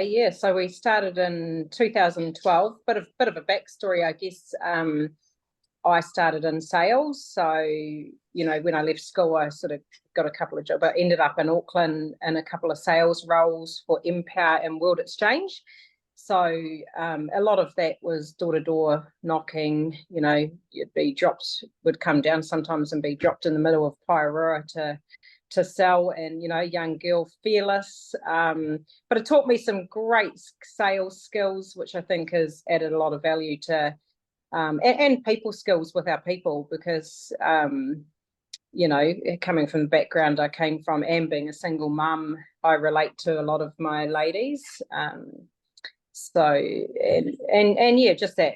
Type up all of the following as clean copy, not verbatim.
Yeah, so we started in 2012. Bit of a backstory, I guess. I started in sales, so when I left school, I sort of got a couple of jobs. I ended up in Auckland in a couple of sales roles for Empower and World Exchange. So a lot of that was door to door knocking. You'd be dropped, would come down sometimes and be dropped in the middle of Pairua to sell, and young girl, fearless, but it taught me some great sales skills, which I think has added a lot of value to and people skills with our people, because coming from the background I came from and being a single mum, I relate to a lot of my ladies. So and yeah, just that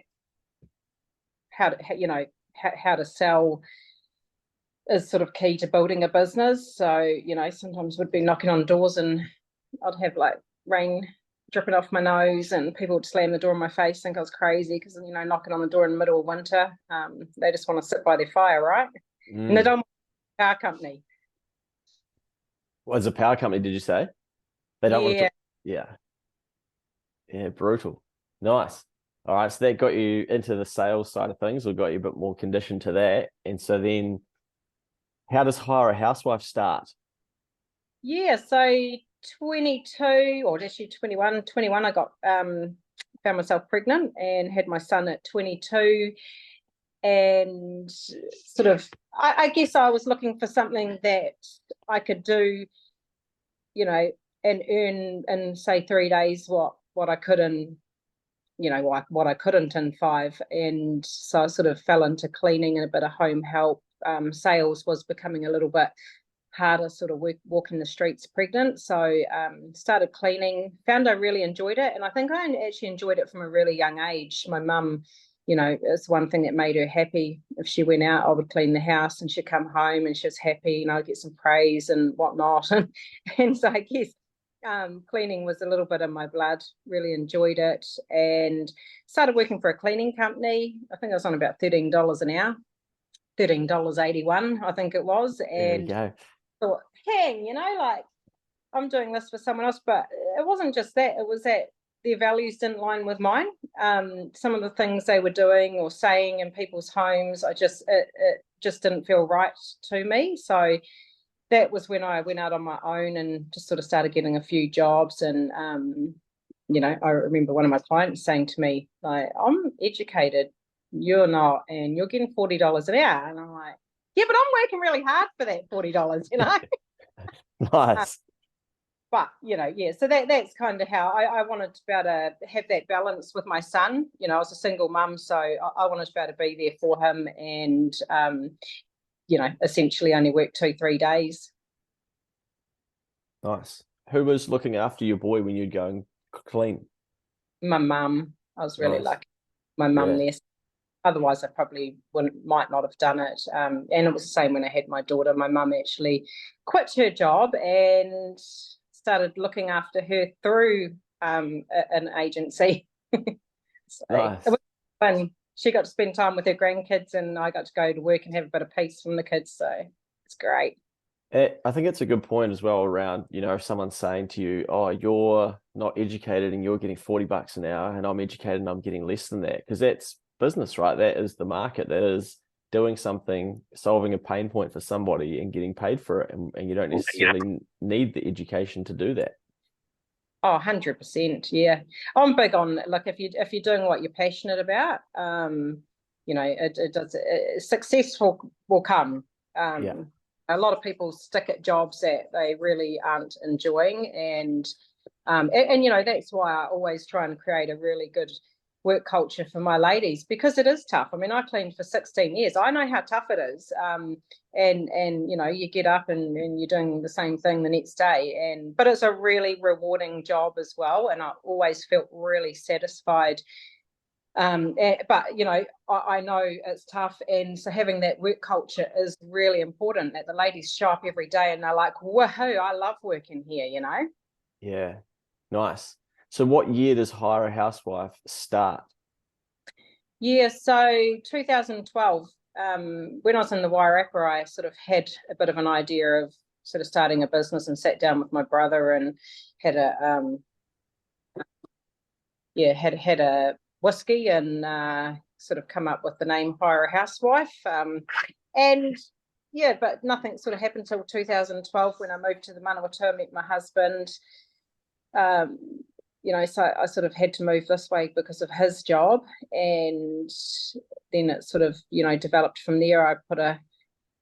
how to sell is sort of key to building a business. So, sometimes would be knocking on doors and I'd have like rain dripping off my nose and people would slam the door in my face, think I was crazy because, knocking on the door in the middle of winter. They just want to sit by their fire, right? And they don't want a power company. What's a power company, did you say? They don't want to. Yeah. Yeah, brutal. Nice. All right, so that got you into the sales side of things, or got you a bit more conditioned to that. And so then how does Hire a Housewife start? Yeah, so 22 or actually 21, I got found myself pregnant and had my son at 22, and sort of I guess I was looking for something that I could do, and earn in say 3 days what I could in what I couldn't in 5. And so I sort of fell into cleaning and a bit of home help. Sales was becoming a little bit harder, sort of walking the streets pregnant. So started cleaning, found I really enjoyed it. And I think I actually enjoyed it from a really young age. My mum, it's one thing that made her happy. If she went out, I would clean the house and she'd come home and she was happy, I'd get some praise and whatnot. And so I guess cleaning was a little bit in my blood, really enjoyed it, and started working for a cleaning company. I think I was on about $13 an hour, $13.81, I think it was. And thought, hang, like I'm doing this for someone else. But it wasn't just that, it was that their values didn't line with mine. Some of the things they were doing or saying in people's homes, it just didn't feel right to me. So that was when I went out on my own and just sort of started getting a few jobs. And I remember one of my clients saying to me, like, I'm educated, you're not, and you're getting $40 an hour. And I'm like, yeah, but I'm working really hard for that $40, Nice. But yeah, so that's kind of how I wanted to be able to have that balance with my son. I was a single mum, so I wanted to be able to be there for him, and essentially only work 2-3 days. Nice. Who was looking after your boy when you'd go and clean? My mum. I was really lucky. My mum there. Otherwise, I probably might not have done it. And it was the same when I had my daughter. My mum actually quit her job and started looking after her through an agency. So nice. It was fun. She got to spend time with her grandkids, and I got to go to work and have a bit of peace from the kids. So it's great. I think it's a good point as well around, if someone's saying to you, oh, you're not educated and you're getting $40 an hour, and I'm educated and I'm getting less than that, because that's business, right? That is the market. That is doing something, solving a pain point for somebody and getting paid for it. And you don't necessarily need the education to do that. Oh, 100%. Yeah. I'm big on, like, if you're doing what you're passionate about, success will come. A lot of people stick at jobs that they really aren't enjoying. And that's why I always try and create a really good work culture for my ladies, because it is tough. I mean, I cleaned for 16 years. I know how tough it is. And you get up and you're doing the same thing the next day. But it's a really rewarding job as well. And I always felt really satisfied. But I know it's tough, and so having that work culture is really important, that the ladies show up every day and they're like, woohoo, I love working here. Yeah, nice. So what year does Hire a Housewife start? Yeah, so 2012, when I was in the HireAHousewife, I sort of had a bit of an idea of sort of starting a business, and sat down with my brother and had a yeah, had a whiskey and sort of come up with the name HireAHousewife. And yeah, but nothing sort of happened until 2012 when I moved to the Manawatu, met my husband. Um, so I sort of had to move this way because of his job, and then it sort of, developed from there. I put a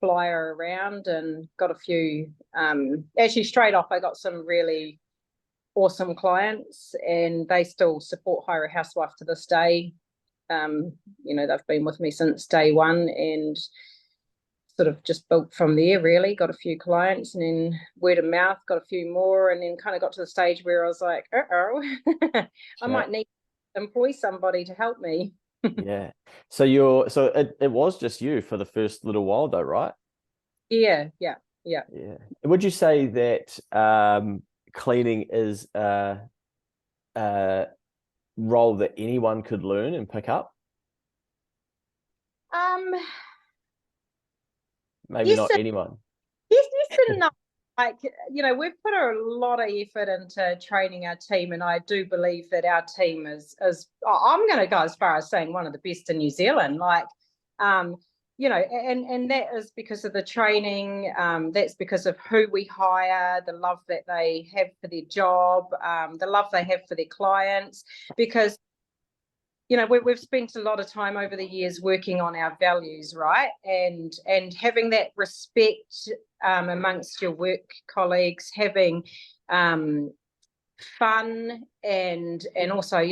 flyer around and got a few, actually straight off, I got some really awesome clients, and they still support HireAHousewife to this day. They've been with me since day one, and sort of just built from there, really. Got a few clients, and then word of mouth, got a few more, and then kind of got to the stage where I was like, I might need to employ somebody to help me. Yeah. So it was just you for the first little while though, right? Yeah. Would you say that cleaning is a role that anyone could learn and pick up? Um, Maybe yes, not anyone. yes and no. Like, we've put a lot of effort into training our team, and I do believe that our team is I'm going to go as far as saying one of the best in New Zealand. Like, and that is because of the training. That's because of who we hire, the love that they have for their job, the love they have for their clients. Because we've spent a lot of time over the years working on our values, right? And having that respect amongst your work colleagues, having fun, and also,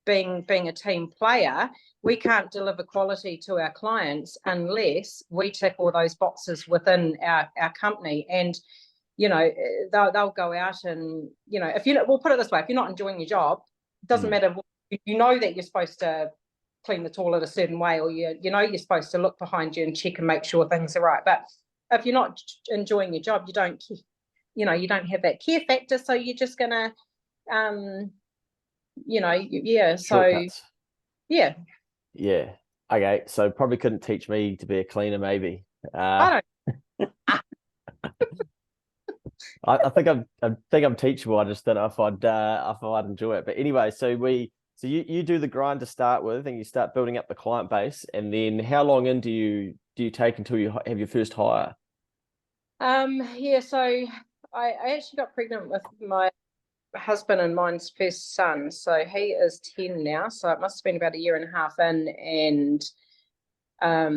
being a team player. We can't deliver quality to our clients unless we tick all those boxes within our company. And they'll go out and, we'll put it this way: if you're not enjoying your job, it doesn't matter what, that you're supposed to clean the toilet a certain way, or you're supposed to look behind you and check and make sure things are right. But if you're not enjoying your job, you don't have that care factor, so you're just gonna Shortcuts. Yeah. Okay, so probably couldn't teach me to be a cleaner, maybe. I I think I'm teachable. I just don't know if I'd enjoy it. But anyway, so you do the grind to start with, and you start building up the client base, and then how long in do you take until you have your first hire? So I actually got pregnant with my husband and mine's first son. So he is 10 now. So it must have been about a year and a half in, and I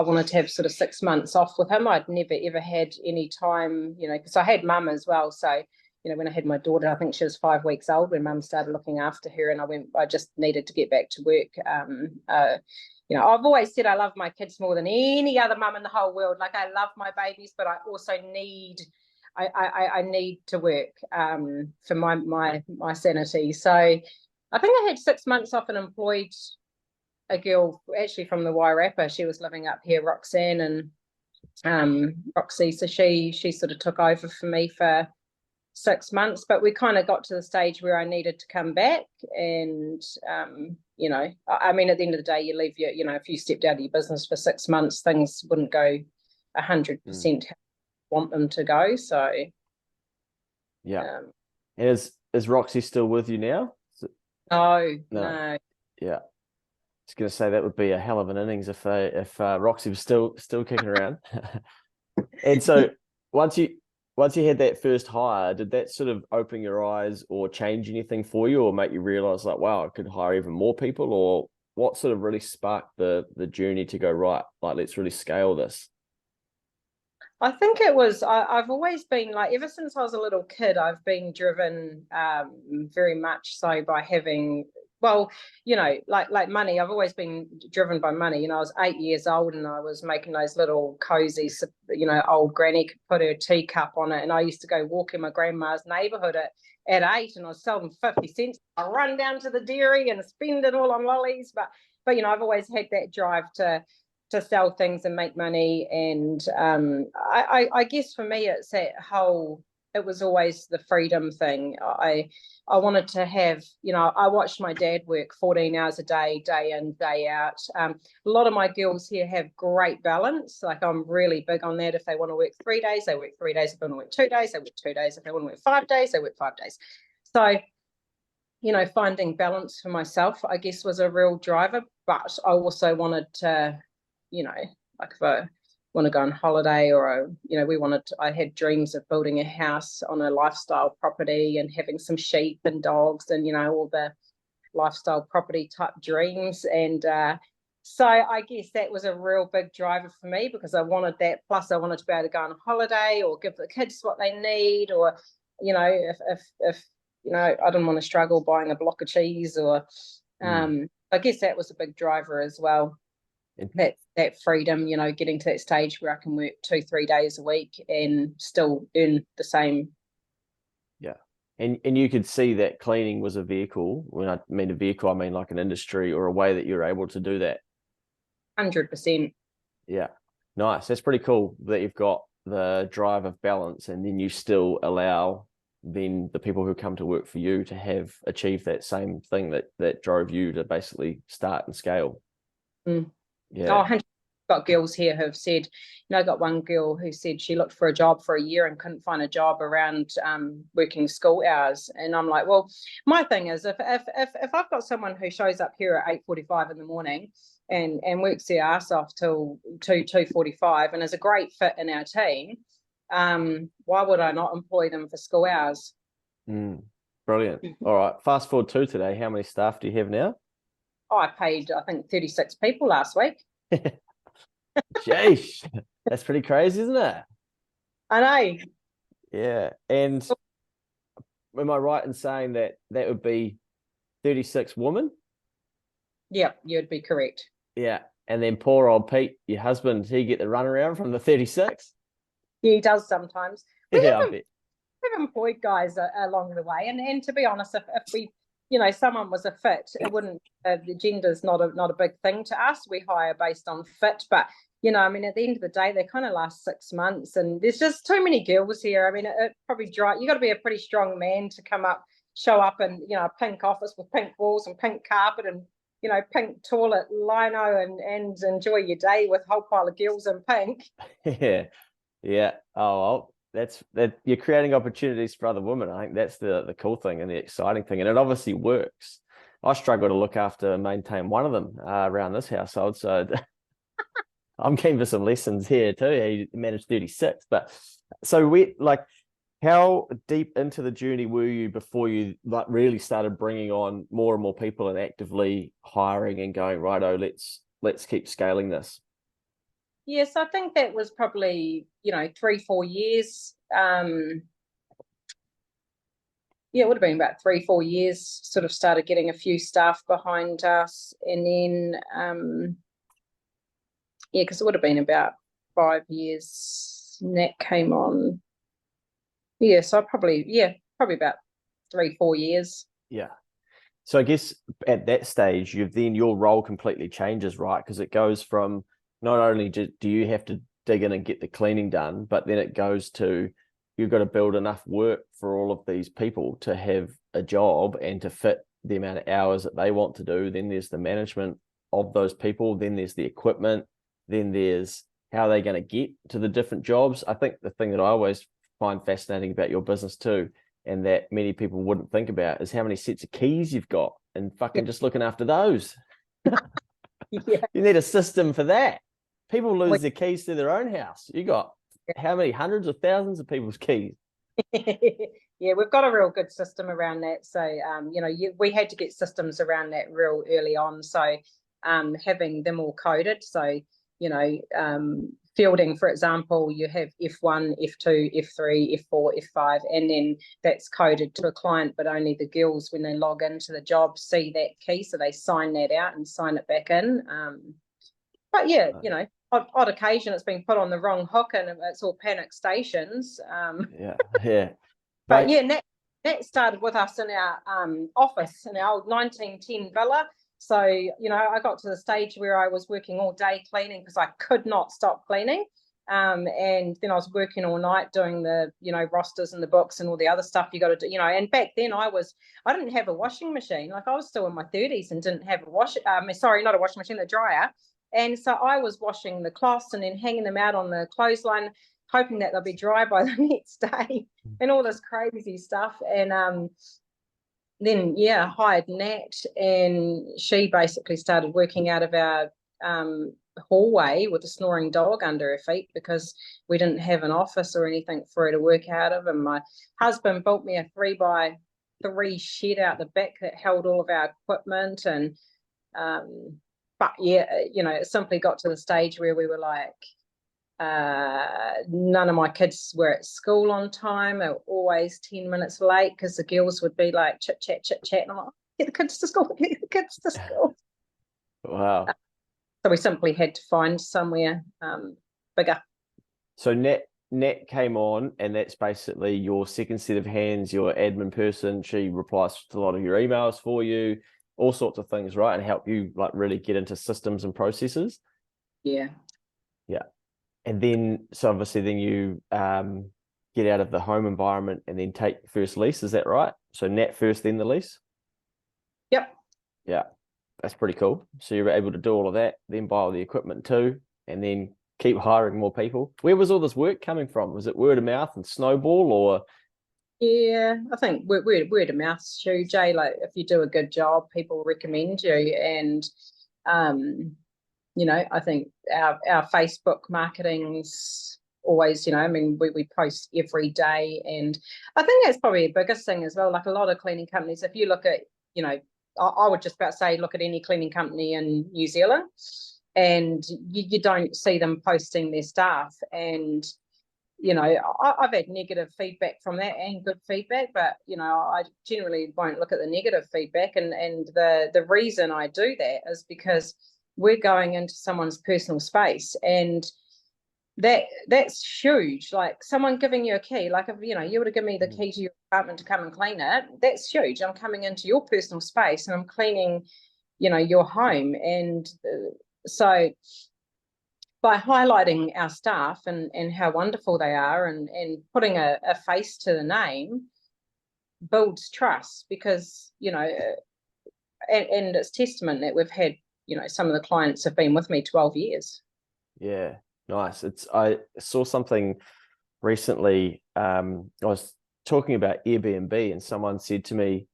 wanted to have sort of 6 months off with him. I'd never ever had any time, because I had mum as well. So, when I had my daughter, I think she was 5 weeks old when mum started looking after her, and I just needed to get back to work. I've always said I love my kids more than any other mum in the whole world. Like, I love my babies, but I also need to work for my sanity. So I think I had 6 months off and employed a girl actually from the Wairarapa. She was living up here, Roxanne, and Roxy. So she sort of took over for me for 6 months, but we kind of got to the stage where I needed to come back. And I mean, at the end of the day, you leave if you stepped out of your business for 6 months, things wouldn't go 100% how you want them to go. So yeah. Is Roxy still with you now? No. Yeah. I was going to say that would be a hell of an innings if Roxy was still kicking around. And so once you had that first hire, did that sort of open your eyes or change anything for you, or make you realize like, wow, I could hire even more people? Or what sort of really sparked the journey to go, right, like, let's really scale this? I think it was, I've always been like, ever since I was a little kid, I've been driven very much so by having, well, like money. I've always been driven by money. I was 8 years old, and I was making those little cozies, old granny could put her teacup on it. And I used to go walk in my grandma's neighbourhood at 8, and I was selling 50 cents. I run down to the dairy and spend it all on lollies. But I've always had that drive to sell things and make money. And I guess for me, it's it was always the freedom thing. I wanted to have, I watched my dad work 14 hours a day, day in, day out. A lot of my girls here have great balance. Like, I'm really big on that. If they want to work 3 days, they work 3 days. If they want to work 2 days, they work 2 days. If they want to work 5 days, they work 5 days. So finding balance for myself, I guess, was a real driver. But I also wanted to, like if I want to go on holiday, or I had dreams of building a house on a lifestyle property and having some sheep and dogs and all the lifestyle property type dreams. And so I guess that was a real big driver for me, because I wanted that. Plus I wanted to be able to go on holiday or give the kids what they need, or if I didn't want to struggle buying a block of cheese, or I guess that was a big driver as well. That freedom, getting to that stage where I can work 2-3 days a week and still earn the same. Yeah. And you could see that cleaning was a vehicle. When I mean a vehicle, I mean like an industry or a way that you're able to do that. 100%. Yeah. Nice. That's pretty cool that you've got the drive of balance, and then you still allow then the people who come to work for you to have achieved that same thing that drove you to basically start and scale. Yeah. Oh, 100%. Got girls here who have said, I got one girl who said she looked for a job for a year and couldn't find a job around working school hours. And I'm like, well, my thing is, if I've got someone who shows up here at 8:45 in the morning and works their ass off till 2:45 and is a great fit in our team, why would I not employ them for school hours? Brilliant. All right, fast forward to today. How many staff do you have now? I paid, I think, 36 people last week. Jeez, that's pretty crazy, isn't it? I know. Yeah. And am I right in saying that would be 36 women? Yeah, you'd be correct. Yeah. And then poor old Pete, your husband, he get the runaround from the 36? Yeah, he does sometimes. I bet. We've employed guys along the way. And to be honest, if we, someone was a fit, it wouldn't, the gender's not a big thing to us. We hire based on fit. But, at the end of the day, they kind of last 6 months, and there's just too many girls here. It probably you got to be a pretty strong man to show up in, a pink office with pink walls and pink carpet and, pink toilet lino and enjoy your day with a whole pile of girls in pink. Yeah. Yeah. Oh, well, that's you're creating opportunities for other women. I think that's the cool thing and the exciting thing. And it obviously works. I struggle to look after and maintain one of them around this household. So I'm keen for some lessons here too. He managed 36. But so how deep into the journey were you before you really started bringing on more and more people and actively hiring and going, righto, let's keep scaling this? Yes, I think that was probably, 3-4 years. It would have been about 3-4 years, sort of started getting a few staff behind us. And then, because it would have been about 5 years Nat came on. Yeah, so probably about 3-4 years. Yeah. So I guess at that stage, your role completely changes, right? Because it goes from not only do you have to dig in and get the cleaning done, but then it goes to you've got to build enough work for all of these people to have a job and to fit the amount of hours that they want to do. Then there's the management of those people. Then there's the equipment. Then there's how they're going to get to the different jobs. I think the thing that I always find fascinating about your business too, and that many people wouldn't think about, is how many sets of keys you've got and fucking just looking after those. Yeah. You need a system for that. People lose their keys to their own house. You got how many hundreds of thousands of people's keys? Yeah, we've got a real good system around that. So, we had to get systems around that real early on. So, having them all coded. So, fielding, for example, you have F1, F2, F3, F4, F5, and then that's coded to a client, but only the girls, when they log into the job, see that key. So they sign that out and sign it back in. But yeah, odd occasion it's been put on the wrong hook and it's all panic stations. Yeah. But yeah, Nat started with us in our office in our old 1910 villa. So, I got to the stage where I was working all day cleaning because I could not stop cleaning. And then I was working all night doing the, rosters and the books and all the other stuff you got to do, and back then I didn't have a washing machine. Like I was still in my 30s and didn't have not a washing machine, a dryer. And so I was washing the cloths and then hanging them out on the clothesline, hoping that they'll be dry by the next day and all this crazy stuff. And yeah, hired Nat, and she basically started working out of our hallway with a snoring dog under her feet because we didn't have an office or anything for her to work out of. And my husband built me a 3x3 shed out the back that held all of our equipment. And but yeah, it simply got to the stage where we were like, none of my kids were at school on time. They were always 10 minutes late because the girls would be like chit chat, and I'm like, get the kids to school, get the kids to school. Wow. So we simply had to find somewhere bigger. So Nat came on, and that's basically your second set of hands, your admin person. She replies to a lot of your emails for you, all sorts of things, right? And help you like really get into systems and processes. Yeah. Yeah. And then, so obviously then you get out of the home environment and then take the first lease. Is that right? So Nat first, then the lease? Yep. Yeah. That's pretty cool. So you were able to do all of that, then buy all the equipment too, and then keep hiring more people. Where was all this work coming from? Was it word of mouth and snowball, or? Yeah, I think word of mouth, Stu, Jay. Like if you do a good job, people recommend you. And I think our Facebook marketing's always, I mean, we post every day. And I think that's probably the biggest thing as well. Like a lot of cleaning companies, if you look at, I would just about say, look at any cleaning company in New Zealand, and you don't see them posting their staff. And, I've had negative feedback from that and good feedback, but, I generally won't look at the negative feedback. And the reason I do that is because we're going into someone's personal space, and that's huge. Like someone giving you a key, like if you were to give me the key to your apartment to come and clean it, that's huge. I'm coming into your personal space and I'm cleaning your home. And so by highlighting our staff and how wonderful they are, and putting a face to the name, builds trust. Because and it's testament that we've had some of the clients have been with me 12 years. Yeah, nice. I saw something recently. I was talking about Airbnb, and someone said to me,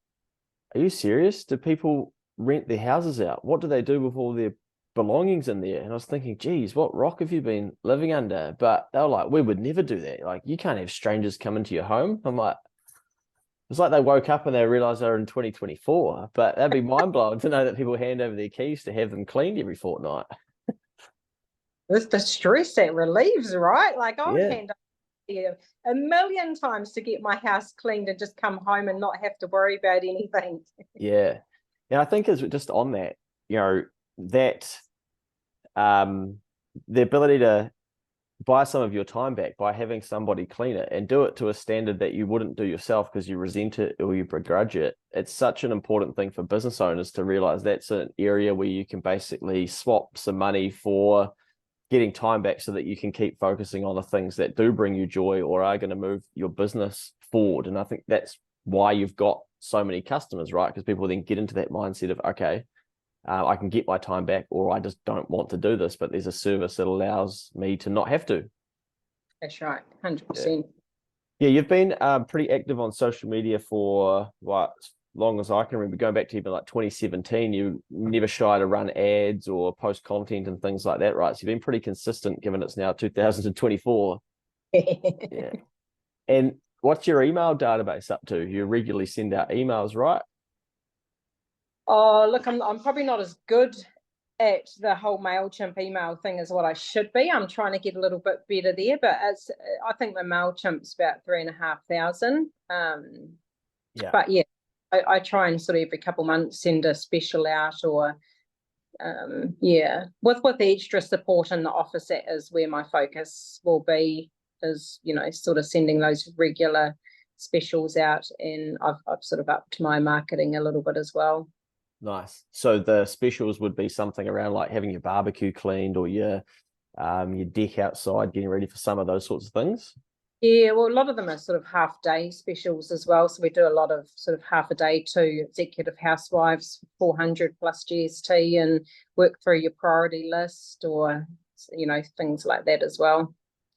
"Are you serious? Do people rent their houses out? What do they do with all their belongings in there?" And I was thinking, geez, what rock have you been living under? But they were like, "We would never do that. Like, you can't have strangers come into your home." I'm like, it's like they woke up and they realized they're in 2024. But that'd be mind blowing to know that people hand over their keys to have them cleaned every fortnight. It's the stress that relieves, right? Like I would Yeah. hand over a million times to get my house cleaned and just come home and not have to worry about anything. Yeah. And I think it's just on that, that the ability to buy some of your time back by having somebody clean it and do it to a standard that you wouldn't do yourself because you resent it or you begrudge it. It's such an important thing for business owners to realize that's an area where you can basically swap some money for getting time back so that you can keep focusing on the things that do bring you joy or are going to move your business forward. And I think that's why you've got so many customers, right? Because people then get into that mindset of, okay, I can get my time back, or I just don't want to do this, but there's a service that allows me to not have to. That's right, 100%. Yeah, you've been pretty active on social media for as long as I can remember, going back to even like 2017. You never shy to run ads or post content and things like that, right? So you've been pretty consistent, given it's now 2024. Yeah. And what's your email database up to? You regularly send out emails, right? Oh, look, I'm probably not as good at the whole MailChimp email thing as what I should be. I'm trying to get a little bit better there, but I think the MailChimp's about 3,500. Yeah. But yeah, I try and sort of every couple of months send a special out, or with the extra support in the office. That is where my focus will be, is sort of sending those regular specials out, and I've sort of upped my marketing a little bit as well. Nice. So the specials would be something around like having your barbecue cleaned, or your deck outside, getting ready for summer, those sorts of things. Yeah, well, a lot of them are sort of half-day specials as well. So we do a lot of sort of half a day to executive housewives, 400 plus GST, and work through your priority list, or things like that as well.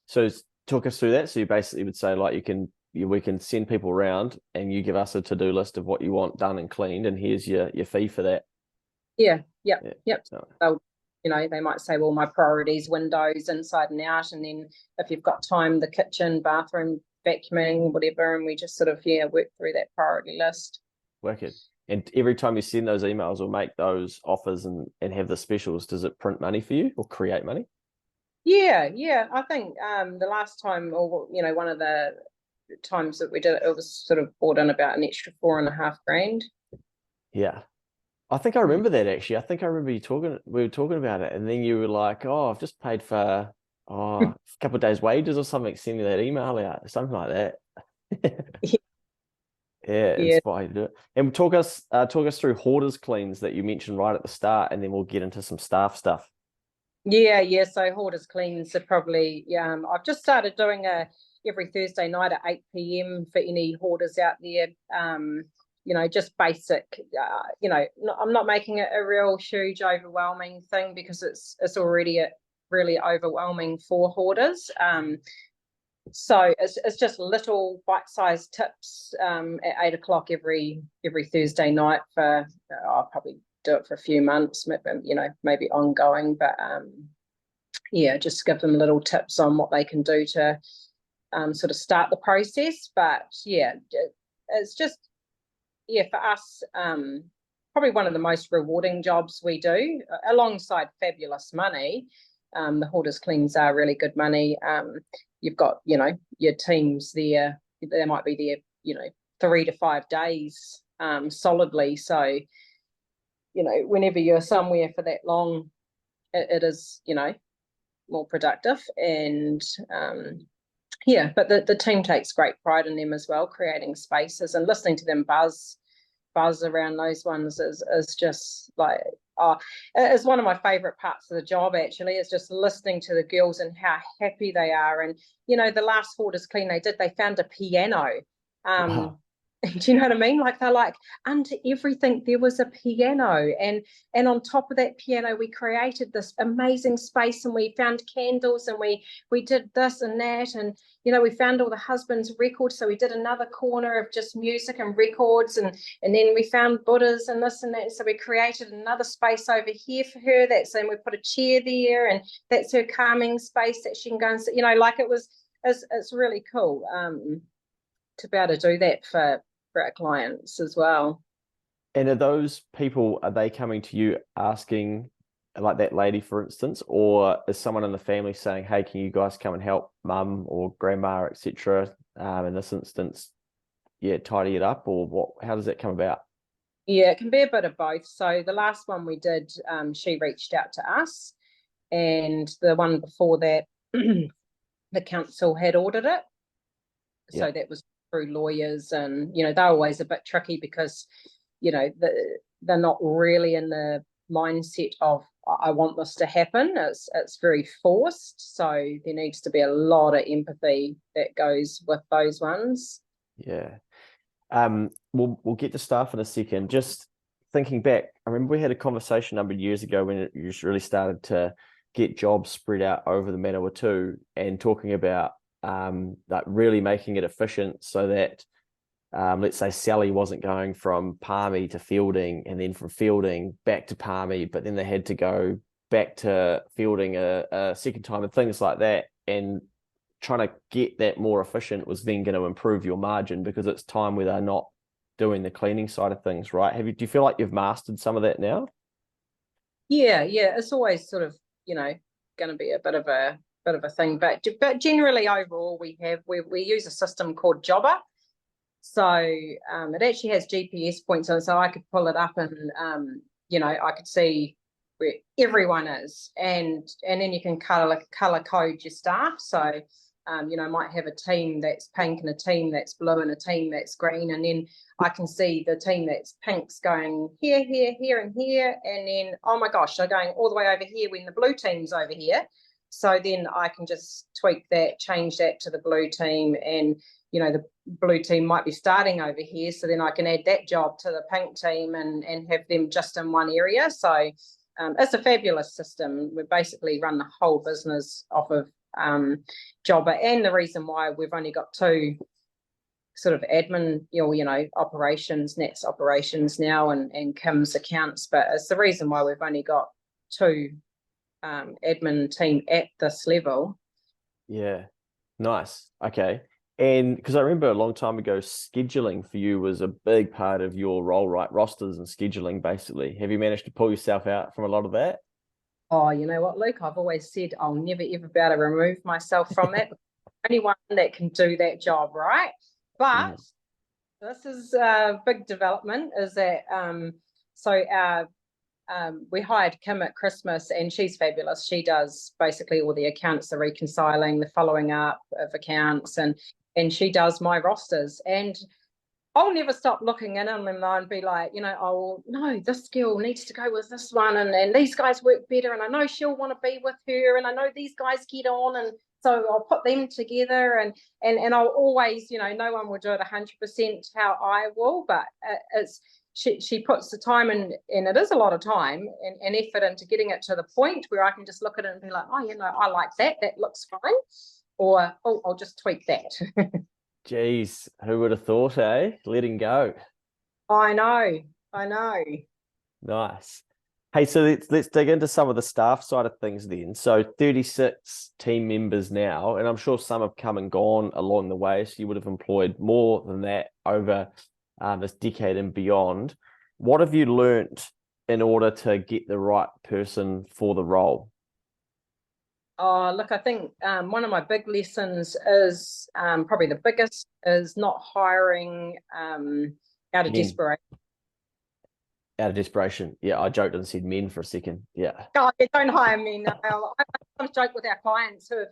So talk us through that. So you basically would say like you can we can send people around and you give us a to-do list of what you want done and cleaned, and here's your fee for that. Yep. So, They'll, they might say, well, my priorities, windows inside and out, and then if you've got time, the kitchen, bathroom, vacuuming, whatever, and we just sort of work through that priority list. work it. And every time you send those emails or make those offers and have the specials, does it print money for you or create money? Yeah. I think the last time, or one of the times that we did it, it was sort of brought in about an extra $4,500. Yeah. I think I remember that actually. I think I remember we were talking about it, and then you were like, oh, I've just paid for a couple of days' wages or something, send me that email out, something like that. Yeah, inspire you to do it. And talk us through hoarders cleans that you mentioned right at the start, and then we'll get into some staff stuff. Yeah. So hoarders cleans are probably, I've just started doing every Thursday night at 8 p.m. for any hoarders out there. Just basic, I'm not making it a real huge overwhelming thing, because it's already really overwhelming for hoarders. So it's just little bite-sized tips at 8 o'clock every Thursday night for, I'll probably do it for a few months, maybe ongoing, but just give them little tips on what they can do to sort of start the process. But it's just, for us, probably one of the most rewarding jobs we do, alongside fabulous money. The hoarders cleans are really good money. You've got, your teams there. They might be there, 3 to 5 days solidly. So, whenever you're somewhere for that long, it is, more productive. And but the team takes great pride in them as well, creating spaces, and listening to them buzz around those ones is just like, it's one of my favorite parts of the job, actually, is just listening to the girls and how happy they are. And the last hoarders clean they found a piano. Wow. Do you know what I mean? Like, they're like, under everything there was a piano, and on top of that piano we created this amazing space, and we found candles, and we did this and that, and we found all the husband's records, so we did another corner of just music and records, and then we found Buddhas and this and that, so we created another space over here for her, and we put a chair there, and that's her calming space that she can go and sit, like, it's really cool to be able to do that for our clients as well. And are those people, are they coming to you asking, like that lady, for instance, or is someone in the family saying, hey, can you guys come and help mum or grandma, etc., in this instance, tidy it up, or what? How does that come about? Yeah, it can be a bit of both. So the last one we did, she reached out to us, and the one before that, the council had ordered it. So that was through lawyers, and they're always a bit tricky, because they're not really in the mindset of, I want this to happen. It's very forced, so there needs to be a lot of empathy that goes with those ones. We'll get to staff in a second. Just thinking back, I remember we had a conversation a number of years ago when it really started to get jobs spread out over the Manawatu, and talking about like really making it efficient, so that let's say Sally wasn't going from Palmy to Fielding, and then from Fielding back to Palmy, but then they had to go back to Fielding a second time, and things like that. And trying to get that more efficient was then going to improve your margin, because it's time where they're not doing the cleaning side of things, right? Do you feel like you've mastered some of that now? Yeah, it's always sort of, going to be a bit of a thing, but generally overall we use a system called Jobber. So it actually has GPS points on, so I could pull it up, and I could see where everyone is, and then you can color code your staff. So might have a team that's pink and a team that's blue and a team that's green, and then I can see the team that's pink's going here, here, and here, and then, oh my gosh, they're going all the way over here when the blue team's over here. So then I can just tweak that, change that to the blue team, and the blue team might be starting over here, so then I can add that job to the pink team and have them just in one area. So it's a fabulous system. We basically run the whole business off of Jobber, and the reason why we've only got two sort of admin, operations, Nat's operations now, and Kim's accounts. But it's the reason why we've only got 2 admin team at this level. Yeah. Nice. Okay. And because I remember a long time ago, scheduling for you was a big part of your role, right? Rosters and scheduling, basically. Have you managed to pull yourself out from a lot of that? Oh, you know what, Luke? I've always said I'll never ever be able to remove myself from that. Anyone that can do that job, right? But this is a big development. Is that we hired Kim at Christmas, and she's fabulous. She does basically all the accounts, the reconciling, the following up of accounts, and she does my rosters. And I'll never stop looking in them and be like, oh no, this girl needs to go with this one, and these guys work better, and I know she'll want to be with her, and I know these guys get on, and so I'll put them together, and I'll always, no one will do it 100% how I will, but it's she puts the time in, and it is a lot of time and effort into getting it to the point where I can just look at it and be like, oh, I like that looks fine, or oh, I'll just tweak that. Geez, who would have thought, eh? Letting go. I know. Nice. Hey, so let's dig into some of the staff side of things then. So 36 team members now, and I'm sure some have come and gone along the way. So you would have employed more than that over this decade and beyond. What have you learnt in order to get the right person for the role? Oh, look, I think one of my big lessons is probably the biggest is not hiring out of desperation. Out of desperation. Yeah, I joked and said men for a second. Yeah. Oh, yeah, don't hire men. I sometimes joke with our clients who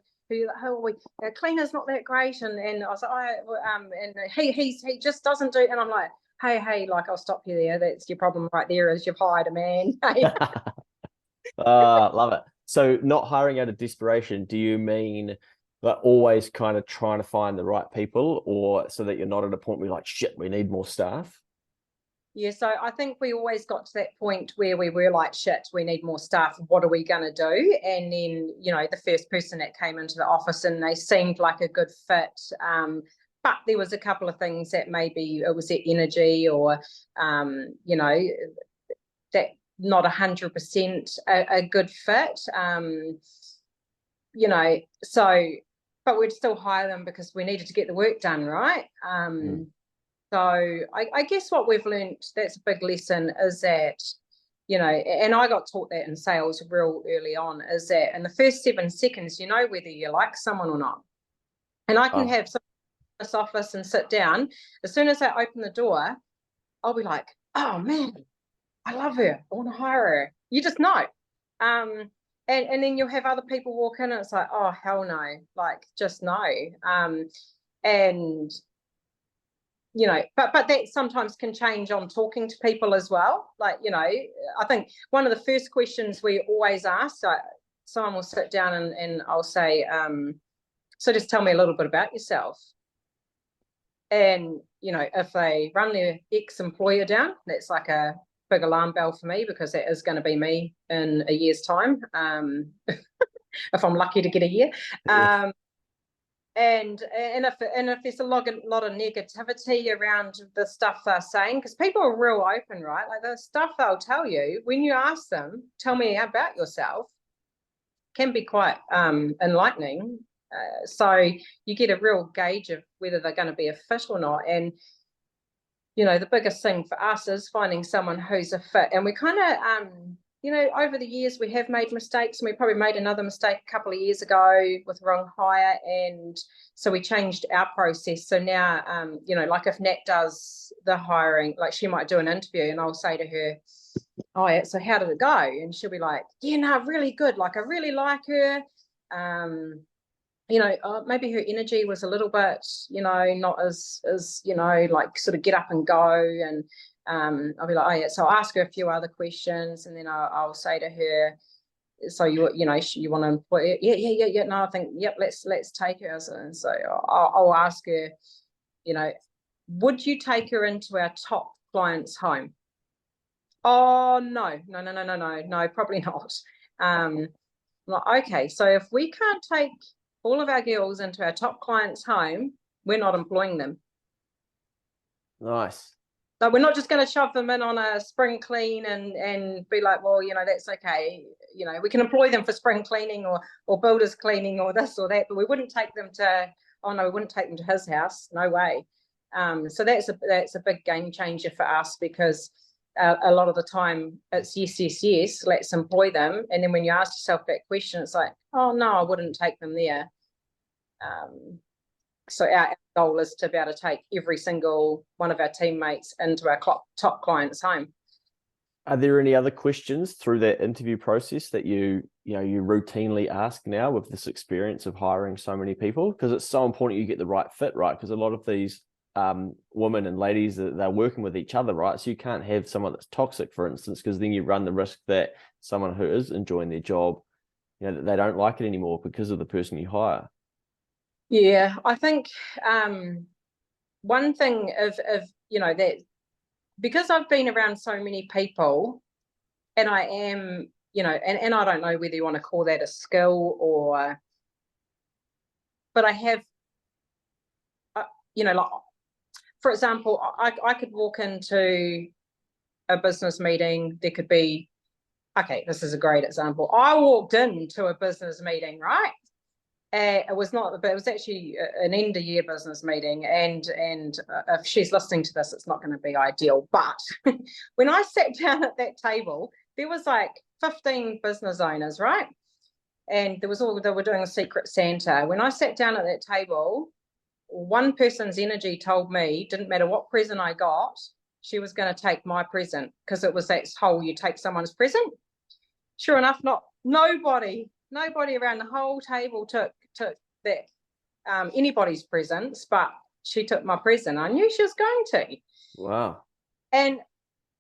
cleaner's not that great, and I was like, and he just doesn't do, and I'm like, hey, like I'll stop you there. That's your problem right there, is you've hired a man. Love it. So not hiring out of desperation, do you mean that always kind of trying to find the right people, or so that you're not at a point where you're like, shit, we need more staff? Yeah, so I think we always got to that point where we were like, shit, we need more staff. What are we going to do? And then, the first person that came into the office and they seemed like a good fit. But there was a couple of things that maybe it was their energy or, that not 100% a good fit. So, but we'd still hire them because we needed to get the work done, right? So I guess what we've learned, that's a big lesson, is that, and I got taught that in sales real early on, is that in the first 7 seconds, you know whether you like someone or not. And I can have someone in this office and sit down. As soon as I open the door, I'll be like, oh, man, I love her. I want to hire her. You just know. And then you'll have other people walk in and it's like, oh, hell no. Like, just no. And but that sometimes can change on talking to people as well. Like, I think one of the first questions we always ask, someone will sit down and I'll say, so just tell me a little bit about yourself. And, if they run their ex-employer down, that's like a big alarm bell for me, because that is going to be me in a year's time, if I'm lucky to get a year. Yeah. And if there's a lot of negativity around the stuff they're saying, because people are real open, right? Like the stuff they'll tell you when you ask them, tell me about yourself, can be quite enlightening. So you get a real gauge of whether they're going to be a fit or not. And the biggest thing for us is finding someone who's a fit. And we kind of over the years, we have made mistakes, and we probably made another mistake a couple of years ago with wrong hire. And so we changed our process. So now, like if Nat does the hiring, like she might do an interview and I'll say to her, oh, yeah, so how did it go? And she'll be like, yeah, no, really good. Like, I really like her. Maybe her energy was a little bit, not as like sort of get up and go. And I'll be like, oh yeah, so I'll ask her a few other questions, and then I'll say to her, so you want to employ? Yeah. No, I think, yep, let's take her. And so I'll ask her, would you take her into our top client's home? Oh no, probably not. Okay, so if we can't take all of our girls into our top client's home, we're not employing them. Nice. So we're not just going to shove them in on a spring clean and be like, well, that's okay. We can employ them for spring cleaning or builders cleaning or this or that, but we wouldn't take them to, oh no, we wouldn't take them to his house. No way. So that's a big game changer for us, because a lot of the time it's yes, yes, yes, let's employ them. And then when you ask yourself that question, it's like, oh no, I wouldn't take them there. So our goal is to be able to take every single one of our teammates into our top client's home. Are there any other questions through that interview process that you routinely ask now with this experience of hiring so many people? Because it's so important you get the right fit, right? Because a lot of these women and ladies, they're working with each other, right? So you can't have someone that's toxic, for instance, because then you run the risk that someone who is enjoying their job, that they don't like it anymore because of the person you hire. Yeah, I think one thing of that, because I've been around so many people, and I am, and I don't know whether you want to call that a skill but I have, like, for example, I could walk into a business meeting. There could be, okay, this is a great example. I walked into a business meeting, right? It was not, but it was actually an end of year business meeting, and if she's listening to this, it's not going to be ideal. But when I sat down at that table, there was like 15 business owners, right? And they were doing a secret Santa. When I sat down at that table, one person's energy told me, didn't matter what present I got, she was going to take my present, because it was that whole, you take someone's present. Sure enough, nobody around the whole table took that anybody's presents, but she took my present. I knew she was going to. Wow. And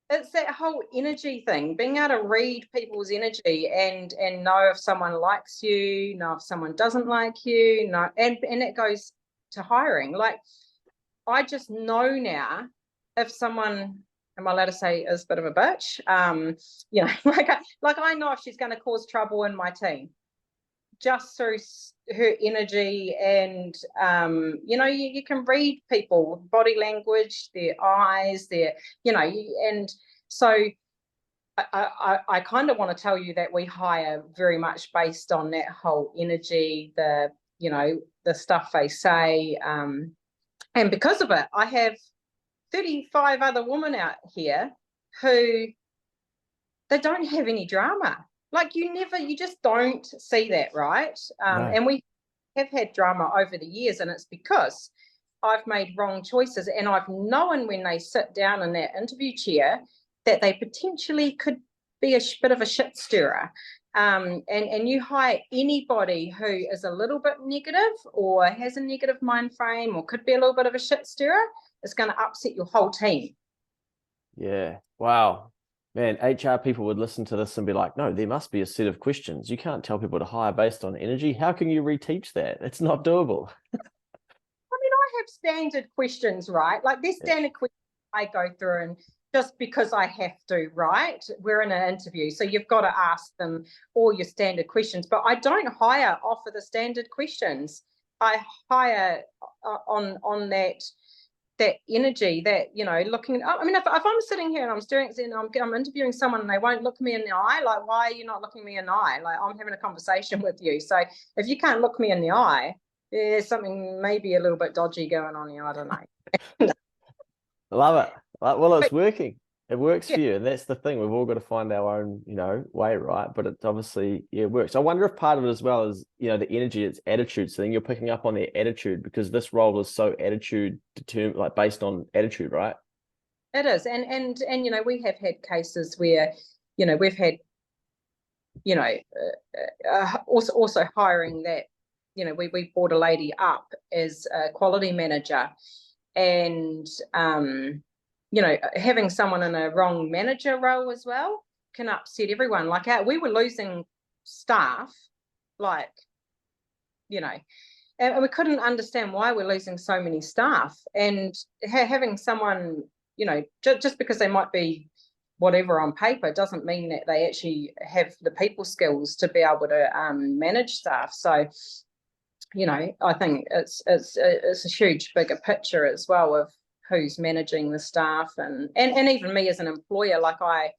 it's that whole energy thing, being able to read people's energy and know if someone likes you, know if someone doesn't like you, and it goes to hiring. Like, I just know now if someone, am I allowed to say, is a bit of a bitch? Like I know if she's going to cause trouble in my team, just through her energy. And you can read people, body language, their eyes, and so I kind of want to tell you that we hire very much based on that whole energy, the stuff they say, and because of it, I have 35 other women out here who, they don't have any drama. Like, you just don't see that, right? No. And we have had drama over the years, and it's because I've made wrong choices, and I've known when they sit down in that interview chair that they potentially could be a bit of a shit stirrer. And you hire anybody who is a little bit negative or has a negative mind frame or could be a little bit of a shit stirrer, it's going to upset your whole team. Yeah. Wow. Man, HR people would listen to this and be like, no, there must be a set of questions. You can't tell people to hire based on energy. How can you reteach that? It's not doable. I mean, I have standard questions, right? Like, there's standard questions I go through, and just because I have to, right? We're in an interview, so you've got to ask them all your standard questions. But I don't hire off of the standard questions. I hire on that energy, that looking. I mean, if I'm sitting here and I'm interviewing someone and they won't look me in the eye, like, why are you not looking me in the eye? Like, I'm having a conversation with you. So if you can't look me in the eye, there's something maybe a little bit dodgy going on here. I don't know. I love it. Well, it's working. It works for you. And that's the thing. We've all got to find our own, way, right? But it obviously, it works. I wonder if part of it as well is, the energy, it's attitude. So then you're picking up on their attitude, because this role is so attitude determined, like based on attitude, right? It is. And we have had cases where, we've had, also hiring that, we brought a lady up as a quality manager, and having someone in a wrong manager role as well can upset everyone. Like, we were losing staff, like, and we couldn't understand why we're losing so many staff. And having someone, just because they might be whatever on paper doesn't mean that they actually have the people skills to be able to manage staff. So, I think it's a huge bigger picture as well of who's managing the staff, and even me as an employer, like I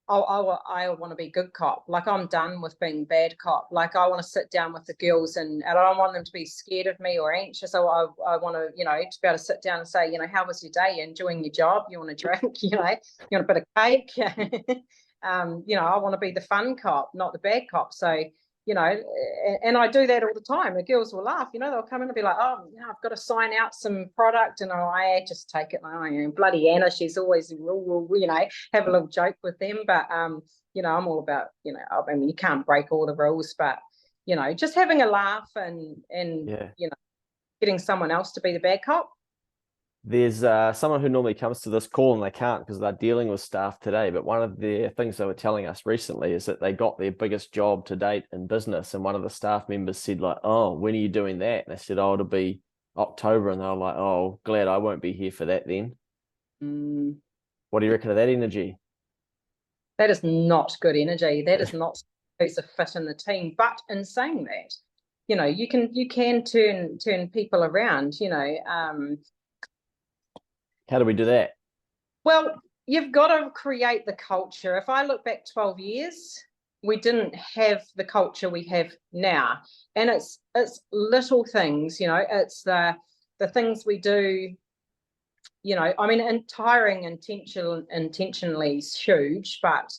want to be good cop. Like, I'm done with being bad cop. Like, I want to sit down with the girls, and I don't want them to be scared of me or anxious. So I want to, to be able to sit down and say, how was your day? You enjoying your job? You want a drink? You want a bit of cake? I want to be the fun cop, not the bad cop. So, and I do that all the time. The girls will laugh, they'll come in and be like, oh, I've got to sign out some product, and I just take it. And bloody Anna, she's always, have a little joke with them. But, I'm all about, I mean, you can't break all the rules, but, just having a laugh and getting someone else to be the bad cop. There's someone who normally comes to this call and they can't because they're dealing with staff today. But one of the things they were telling us recently is that they got their biggest job to date in business. And one of the staff members said, like, oh, when are you doing that? And I said, oh, it'll be October. And they were like, oh, glad I won't be here for that then. What do you reckon of that energy? That is not good energy. That is not supposed to fit in the team. But in saying that, you can turn people around, How do we do that? Well, you've got to create the culture. If I look back 12 years, we didn't have the culture we have now. And it's little things, it's the things we do, I mean, and hiring intentionally is huge, but,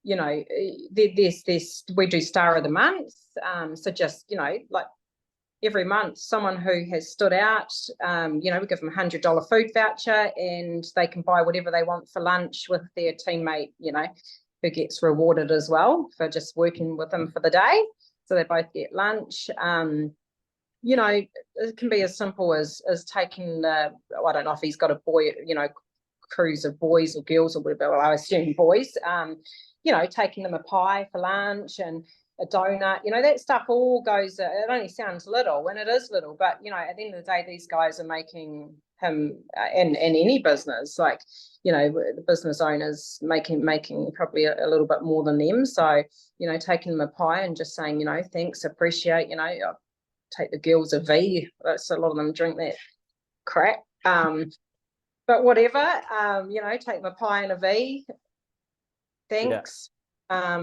there's this, we do Star of the Month. So just, like, every month, someone who has stood out, we give them $100 food voucher, and they can buy whatever they want for lunch with their teammate, who gets rewarded as well for just working with them for the day. So they both get lunch. It can be as simple as taking I don't know if he's got a boy, cruise of boys or girls or whatever. Well, I assume boys. Taking them a pie for lunch and a donut, that stuff all goes, it only sounds little, and it is little, but, at the end of the day, these guys are making him, and any business, like, the business owners making probably a little bit more than them. So, taking them a pie and just saying, thanks, appreciate, I'll take the girls a V. That's a lot of them drink that crap. But whatever, take them a pie and a V. Thanks. Yeah.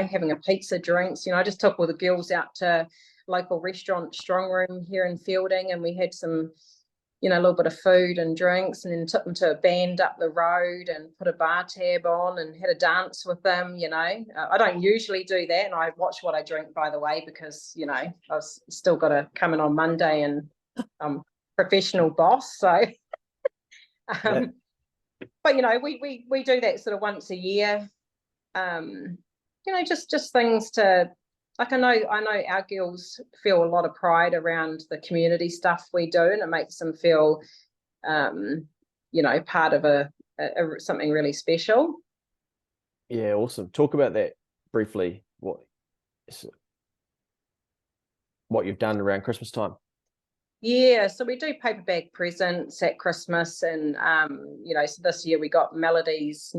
Having a pizza, drinks. I just took all the girls out to local restaurant Strong Room here in Fielding, and we had some, a little bit of food and drinks, and then took them to a band up the road and put a bar tab on and had a dance with them. I don't usually do that, and I watch what I drink, by the way, because, I've still got to come in on Monday, and I'm a professional boss. So, yeah. But, we do that sort of once a year. Just things to, like, I know our girls feel a lot of pride around the community stuff we do, and it makes them feel, part of something really special. Yeah, awesome. Talk about that briefly. What you've done around Christmas time. Yeah, so we do paper bag presents at Christmas, and so this year we got Melody's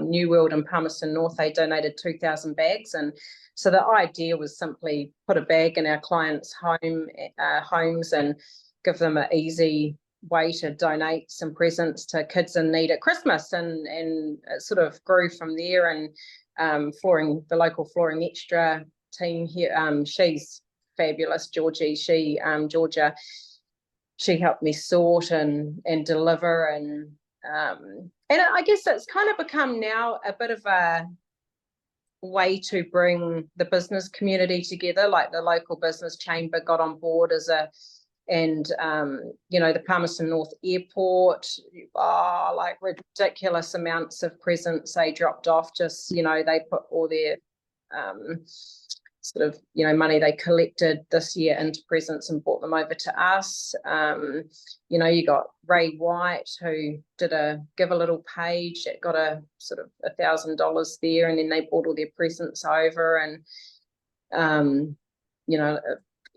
New World in Palmerston North. They donated 2,000 bags, and so the idea was simply put a bag in our clients' homes and give them an easy way to donate some presents to kids in need at Christmas, and it sort of grew from there. And the local Flooring Extra team here, she's fabulous, Georgia. She helped me sort and deliver, and I guess it's kind of become now a bit of a way to bring the business community together. Like, the local business chamber got on board and the Palmerston North Airport, like ridiculous amounts of presents they dropped off. Just, they put all their sort of, money they collected this year into presents and brought them over to us. You got Ray White, who did a Give a Little page that got a sort of $1,000 there, and then they brought all their presents over. And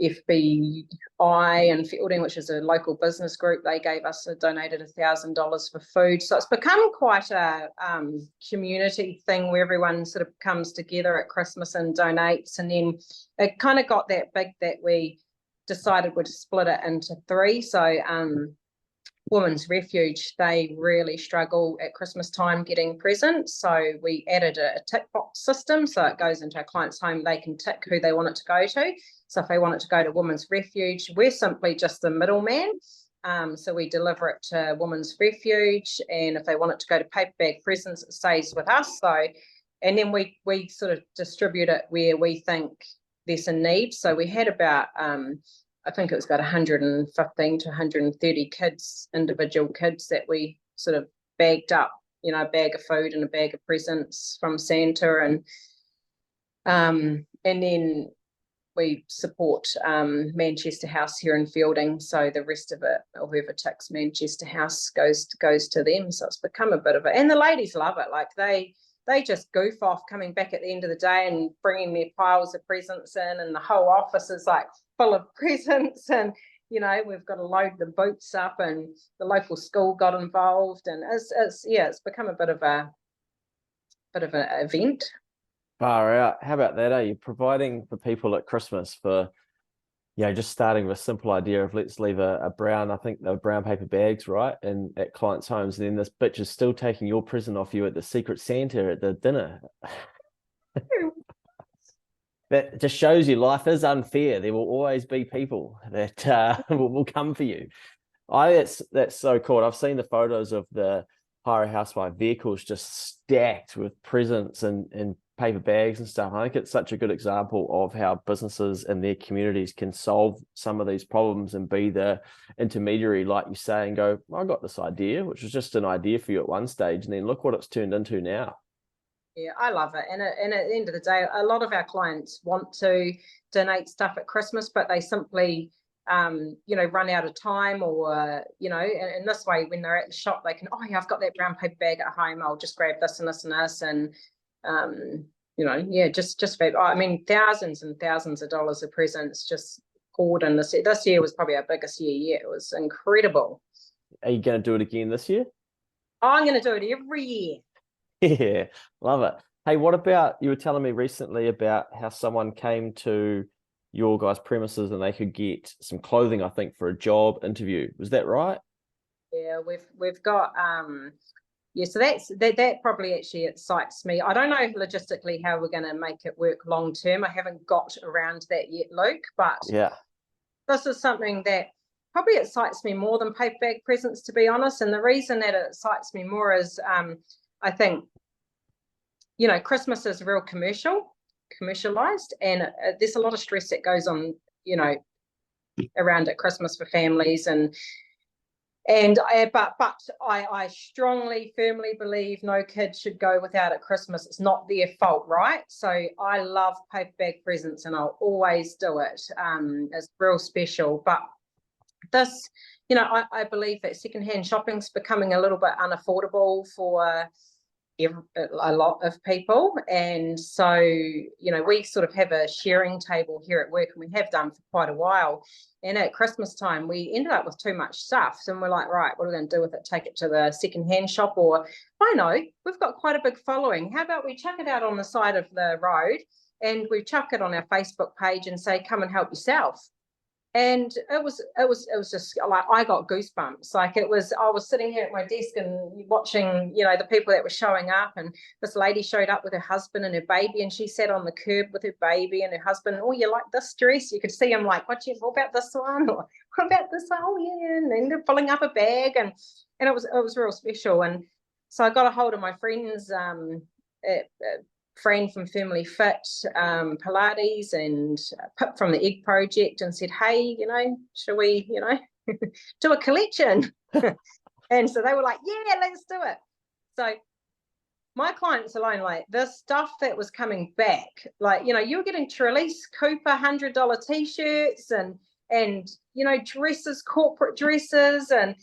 FBI and Fielding, which is a local business group, they donated $1,000 for food. So it's become quite a community thing where everyone sort of comes together at Christmas and donates. And then it kind of got that big that we decided we'd split it into 3. So Women's Refuge, they really struggle at Christmas time getting presents. So we added a tick box system. So it goes into a client's home, they can tick who they want it to go to. So if they want it to go to Women's Refuge, we're simply just the middleman. So we deliver it to Women's Refuge, and if they want it to go to paper bag presents, it stays with us. So, and then we sort of distribute it where we think there's a need. So we had about I think it was about 115 to 130 kids, individual kids, that we sort of bagged up, you know, a bag of food and a bag of presents from Santa, and then we support Manchester House here in Fielding, so the rest of it, or whoever ticks Manchester House, goes to them. So it's become a bit of it, and the ladies love it. Like they just goof off coming back at the end of the day and bringing their piles of presents in, and the whole office is like full of presents, and you know, we've got to load the boots up, and the local school got involved, and it's become a bit of an event. Far out. How about that? Are you providing for people at Christmas for, you know, just starting with a simple idea of let's leave a brown, I think they're brown paper bags, right? And at clients' homes, and then this bitch is still taking your present off you at the Secret Santa at the dinner. That just shows you life is unfair. There will always be people that will come for you. That's so cool. I've seen the photos of the HireAHousewife vehicles just stacked with presents and paper bags and stuff. I think it's such a good example of how businesses and their communities can solve some of these problems and be the intermediary, like you say, and go, I got this idea, which was just an idea for you at one stage, and then look what it's turned into now. Yeah, I love it. And at the end of the day, a lot of our clients want to donate stuff at Christmas, but they simply you know, run out of time, or you know, in this way, when they're at the shop, they can, oh yeah, I've got that brown paper bag at home, I'll just grab this and this and this, and you know, yeah, just I mean, thousands and thousands of dollars of presents just poured in. This year was probably our biggest year yet. It was incredible. Are you going to do it again this year? I'm going to do it every year. Yeah, love it. Hey, what about, you were telling me recently about how someone came to your guys' premises and they could get some clothing, I think, for a job interview. Was that right? Yeah, we've got yeah, so that probably actually excites me. I don't know logistically how we're going to make it work long term. I haven't got around that yet, Luke, but yeah, this is something that probably excites me more than paper bag presents, to be honest. And the reason that it excites me more is I think, you know, Christmas is real commercialized, and there's a lot of stress that goes on, you know, around at Christmas for families, but I strongly, firmly believe no kid should go without at Christmas. It's not their fault, right? So I love paper bag presents, and I'll always do it. It's real special. But this, you know, I believe that secondhand shopping's becoming a little bit unaffordable for a lot of people, and so, you know, we sort of have a sharing table here at work, and we have done for quite a while. And at Christmas time, we ended up with too much stuff, so we're like, right, what are we going to do with it? Take it to the secondhand shop, or I know we've got quite a big following. How about we chuck it out on the side of the road, and we chuck it on our Facebook page and say, come and help yourself. And it was just like, I got goosebumps. Like, I was sitting here at my desk and watching, you know, the people that were showing up, and this lady showed up with her husband and her baby, and she sat on the curb with her baby and her husband. Oh, you like this dress? You could see him like, what about this one? Or what about this one? Oh yeah. And then they're pulling up a bag, and it was real special. And so I got a hold of my friends, Fran from Firmly Fit, Pilates, and Pip from the Egg Project, and said, hey, you know, shall we, you know, do a collection? And so they were like, yeah, let's do it. So my clients alone, like, the stuff that was coming back, like, you know, you were getting Trelise Cooper $100 t-shirts, and you know, dresses, corporate dresses, and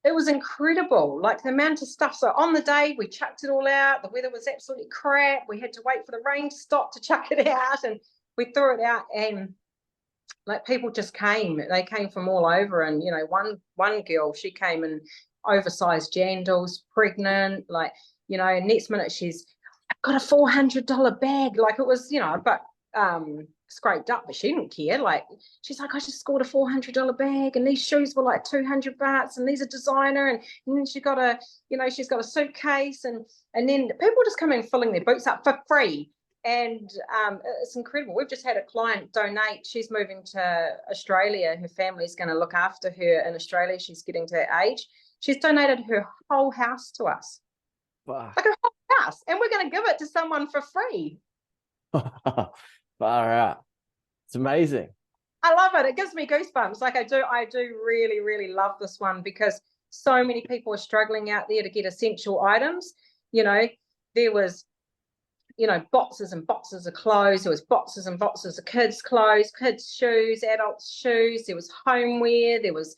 it was incredible, like the amount of stuff. So on the day, we chucked it all out. The weather was absolutely crap. We had to wait for the rain to stop to chuck it out, and we threw it out, and like, people just came. They came from all over. And you know, one girl, she came in oversized jandals, pregnant, like, you know, next minute she's, I've got a $400 bag. Like, it was, you know, but scraped up, but she didn't care. Like, she's like, I just scored a $400 bag, and these shoes were like $200, and these are designer, and then she got a, she's got a suitcase, and then people just come in filling their boots up for free. And it's incredible. We've just had a client donate. She's moving to Australia. Her family's going to look after her in Australia. She's getting to that age. She's donated her whole house to us. Wow. Like, a whole house. And we're going to give it to someone for free. Far out. It's amazing. I love it. It gives me goosebumps. Like, I do really, really love this one, because so many people are struggling out there to get essential items. There was, boxes and boxes of clothes. There was boxes and boxes of kids' clothes, kids' shoes, adults' shoes. There was homeware. There was,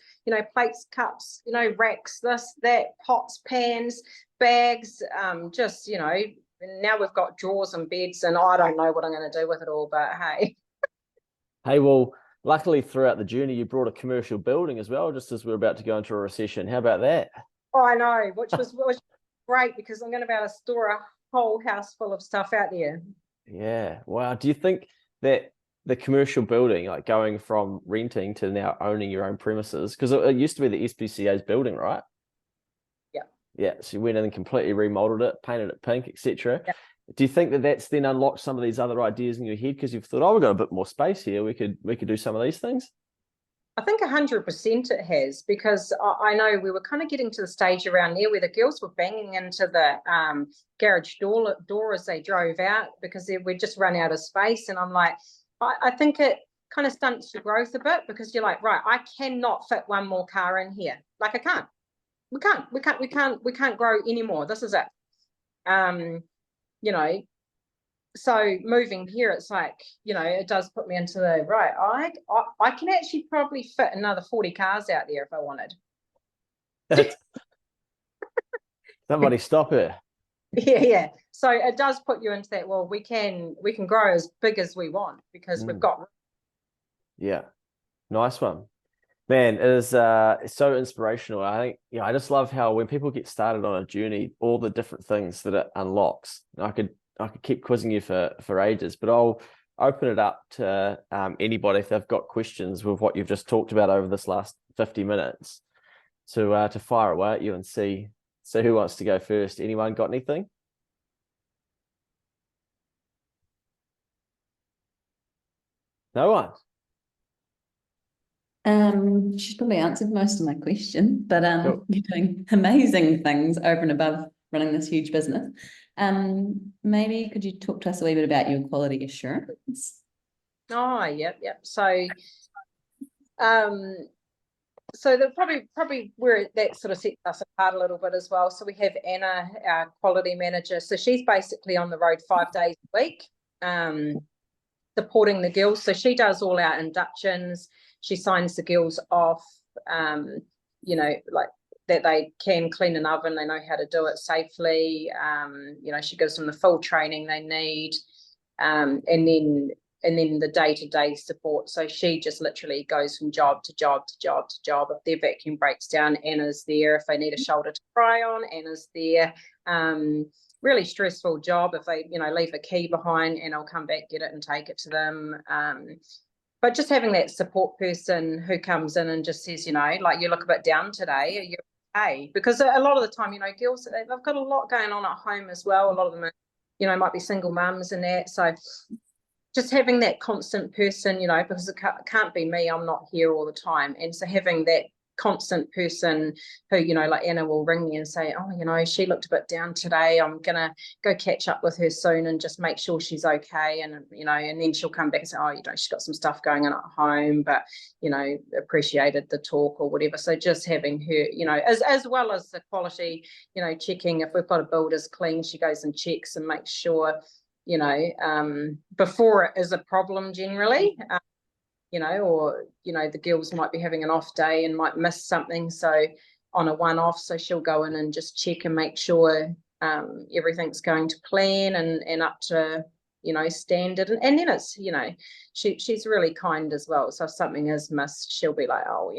plates, cups, racks, this, that, pots, pans, bags, and now we've got drawers and beds, and I don't know what I'm going to do with it all, but hey. Hey, well, luckily throughout the journey, you brought a commercial building as well, just as we're about to go into a recession. How about that? Oh, I know, which was great, because I'm going to be able to store a whole house full of stuff out there. Yeah. Wow. Do you think that the commercial building, like going from renting to now owning your own premises, because it used to be the SPCA's building, right? Yeah. Yeah. So you went in and completely remodeled it, painted it pink, etc. Yeah. Do you think that that's then unlocked some of these other ideas in your head, because you've thought, oh, we've got a bit more space here, we could do some of these things? I think 100% it has, because I know we were kind of getting to the stage around there where the girls were banging into the garage door as they drove out, because we'd just run out of space. And I'm like, I think it kind of stunts your growth a bit, because you're like, right, I cannot fit one more car in here. Like, I can't. We can't grow anymore. This is it. So moving here, it's like, it does put me into the right. I can actually probably fit another 40 cars out there if I wanted. Somebody stop it. Yeah. So it does put you into that. Well, we can grow as big as we want, because we've got. Yeah, nice one, man. It is it's so inspirational. I think, I just love how when people get started on a journey, all the different things that it unlocks. I could keep quizzing you for ages, but I'll open it up to anybody if they've got questions with what you've just talked about over this last 50 minutes to fire away at you and see who wants to go first. Anyone got anything? No one? She's probably answered most of my question, but Cool. You're doing amazing things over and above running this huge business. Maybe could you talk to us a wee bit about your quality assurance? Oh, yep. So, so the probably where that sort of sets us apart a little bit as well. So we have Anna, our quality manager. So she's basically on the road 5 days a week, supporting the girls. So she does all our inductions. She signs the girls off, like that they can clean an oven, they know how to do it safely. She gives them the full training they need, and then the day-to-day support. So she just literally goes from job to job to job to job. If their vacuum breaks down, Anna's there. If they need a shoulder to cry on, Anna's there. Really stressful job. If they, leave a key behind, and I'll come back, get it, and take it to them. But just having that support person who comes in and just says, like, you look a bit down today, are you okay? Because a lot of the time, girls, they've got a lot going on at home as well. A lot of them are, might be single mums and that. So just having that constant person, because it can't be me, I'm not here all the time. And so having that constant person who, like Anna will ring me and say, oh, she looked a bit down today. I'm going to go catch up with her soon and just make sure she's okay. And, and then she'll come back and say, oh, she's got some stuff going on at home, but, appreciated the talk or whatever. So just having her, as well as the quality, checking if we've got a builder's clean, she goes and checks and makes sure, before it is a problem generally, or, the girls might be having an off day and might miss something. So on a one-off, so she'll go in and just check and make sure everything's going to plan and up to, standard. And then it's, she's really kind as well. So if something is missed, she'll be like, oh,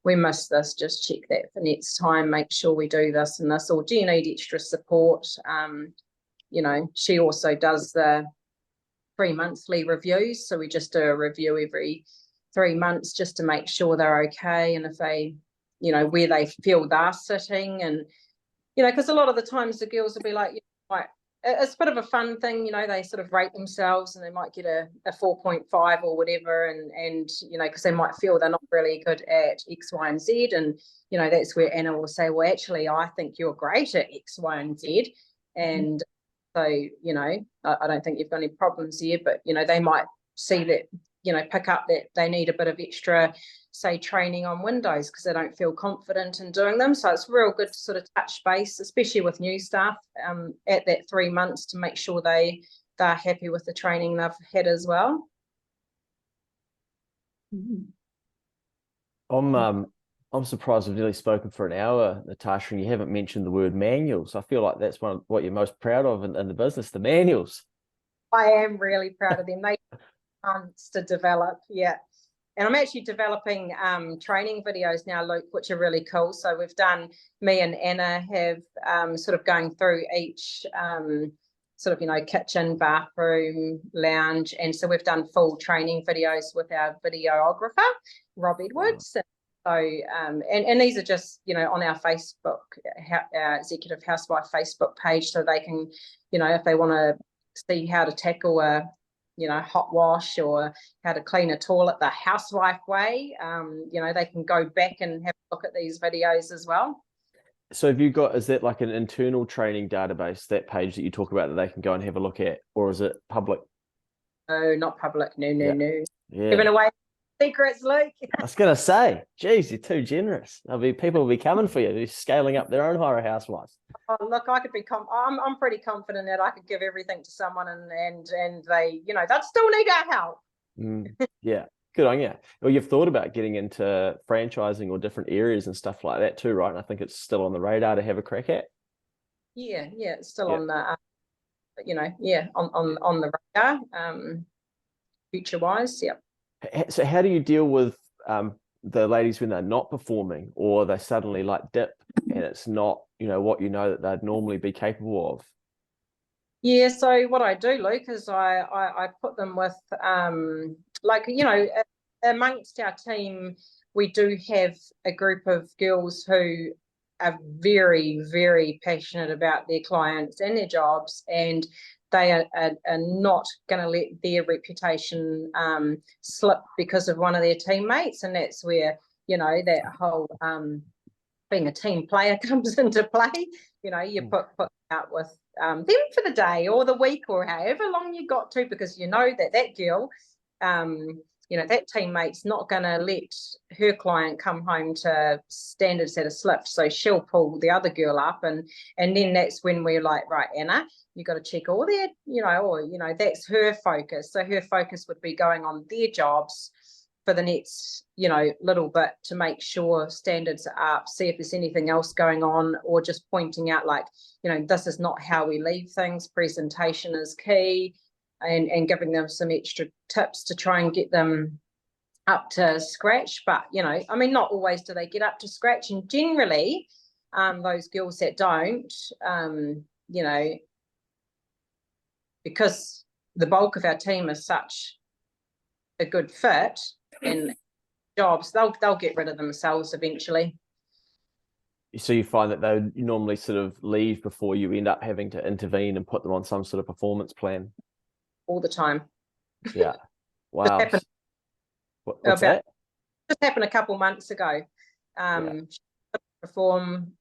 we missed this, just check that for next time, make sure we do this and this, or do you need extra support? She also does the 3 monthly reviews. So we just do a review every 3 months just to make sure they're okay, and if they, where they feel they're sitting. And, because a lot of the times the girls will be like, it's a bit of a fun thing, they sort of rate themselves and they might get a 4.5 or whatever, and because they might feel they're not really good at X, Y, and Z. And, that's where Anna will say, well, actually, I think you're great at X, Y, and Z. And so, I don't think you've got any problems here, but, they might see that, pick up that they need a bit of extra, say, training on windows because they don't feel confident in doing them. So it's real good to sort of touch base, especially with new staff, at that 3 months, to make sure they're happy with the training they've had as well. I'm surprised we've nearly spoken for an hour, Natasha, and you haven't mentioned the word manuals. I feel like that's one of what you're most proud of in the business, the manuals. I am really proud of them. They months to develop, yeah. And I'm actually developing training videos now, Luke, which are really cool. So we've done, me and Anna have sort of going through each sort of, kitchen, bathroom, lounge. And so we've done full training videos with our videographer, Rob Edwards. So, and these are just, on our Facebook, our Executive Housewife Facebook page, so they can, if they want to see how to tackle a, hot wash, or how to clean a toilet the housewife way, they can go back and have a look at these videos as well. So have you got, is that like an internal training database, that page that you talk about, that they can go and have a look at, or is it public? No, not public. No. Yeah. Giving away secrets, Luke. I was going to say, geez, you're too generous. People will be coming for you. They're scaling up their own HireAHousewife. Oh, look, I could be. I'm pretty confident that I could give everything to someone, and they, they'd still need our help. Yeah, good on you. Well, you've thought about getting into franchising or different areas and stuff like that too, right? And I think it's still on the radar to have a crack at. Yeah, it's still on the, on the radar. Future wise, yeah. So how do you deal with the ladies when they're not performing, or they suddenly like dip and it's not, what that they'd normally be capable of? Yeah, so what I do, Luke, is I put them with, amongst our team, we do have a group of girls who are very, very passionate about their clients and their jobs, and they are not going to let their reputation slip because of one of their teammates. And that's where, that whole being a team player comes into play. You put out with them for the day or the week or however long you got to, because that girl, that teammate's not going to let her client come home to standards that are slipped. So she'll pull the other girl up, and then that's when we're like, right, Anna, you got to check all their, that's her focus. So her focus would be going on their jobs for the next, little bit, to make sure standards are up, see if there's anything else going on, or just pointing out like, this is not how we leave things. Presentation is key, and giving them some extra tips to try and get them up to scratch. But, not always do they get up to scratch. And generally, those girls that don't, because the bulk of our team is such a good fit in jobs, they'll get rid of themselves eventually. So you find that they normally sort of leave before you end up having to intervene and put them on some sort of performance plan? All the time. Yeah. Wow. What's that? Just happened a couple months ago. She perform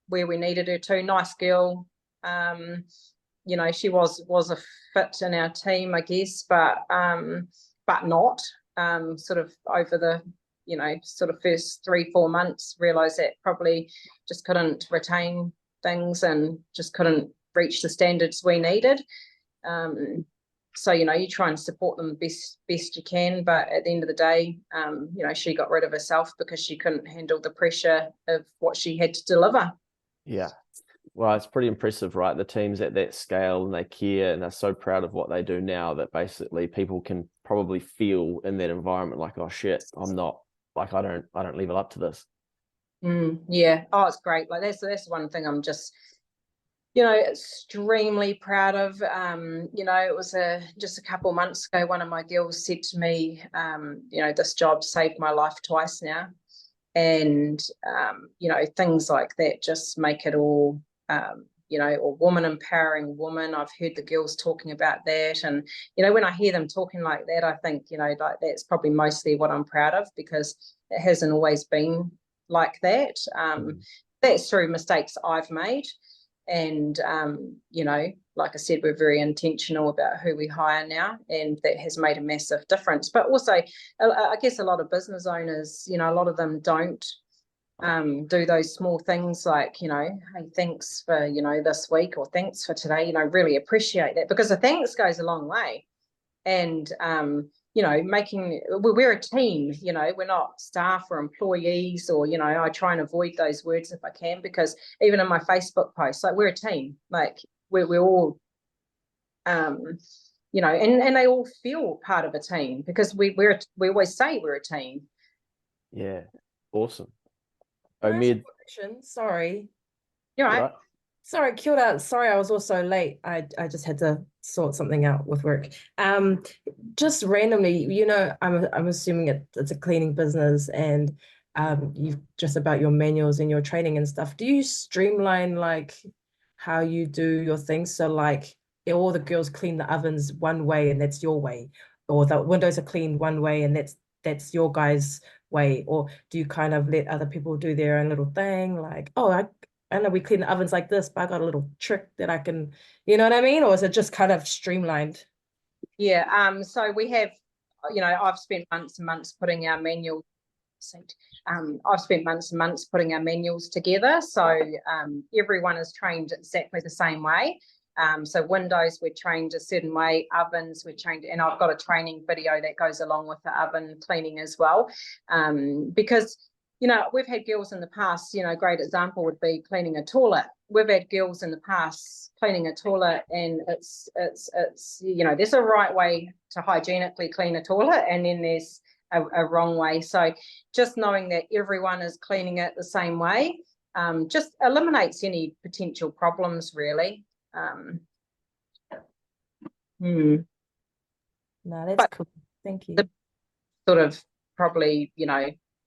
where we needed her to. Nice girl. She was a fit in our team, I guess, but not. Sort of over the, sort of first 3-4 months, realised that probably just couldn't retain things and just couldn't reach the standards we needed. So, you try and support them best you can, but at the end of the day, she got rid of herself because she couldn't handle the pressure of what she had to deliver. Yeah. Well, it's pretty impressive, right? The team's at that scale and they care and they're so proud of what they do now that basically people can probably feel in that environment like, oh shit, I'm not, like, I don't level up to this. Yeah. Oh, it's great. Like that's one thing I'm just extremely proud of. It was just a couple of months ago, one of my girls said to me, this job saved my life twice now. And, things like that just make it all, or woman empowering woman. I've heard the girls talking about that. And, when I hear them talking like that, I think, like that's probably mostly what I'm proud of, because it hasn't always been like that. That's through mistakes I've made. And, like I said, we're very intentional about who we hire now, and that has made a massive difference. But also, I guess a lot of business owners, a lot of them don't do those small things like, hey, thanks for, this week, or thanks for today, really appreciate that, because the thanks goes a long way. And, we're a team, we're not staff or employees, or, I try and avoid those words if I can, because even in my Facebook posts, like, we're a team, like we're all, and they all feel part of a team, because we always say we're a team. Yeah, awesome. Sorry. You're right. Sorry, kia ora. Sorry, I was also late. I just had to sort something out with work. Just randomly, I'm assuming it's a cleaning business, and you've just about your manuals and your training and stuff. Do you streamline like how you do your things? So like all the girls clean the ovens one way and that's your way, or the windows are cleaned one way and that's your guys' way, or do you kind of let other people do their own little thing? Like, I know we clean the ovens like this, but I got a little trick that I can, you know what I mean? Or is it just kind of streamlined? Yeah. So we have, I've spent months and months putting our manual. I've spent months and months putting our manuals together. So everyone is trained exactly the same way. So windows, we're trained a certain way. Ovens, we're trained, and I've got a training video that goes along with the oven cleaning as well. Because we've had girls in the past, great example would be cleaning a toilet. We've had girls in the past cleaning a toilet, and it's there's a right way to hygienically clean a toilet, and then there's a wrong way. So just knowing that everyone is cleaning it the same way just eliminates any potential problems, really. No, that's cool. Thank you. Sort of probably,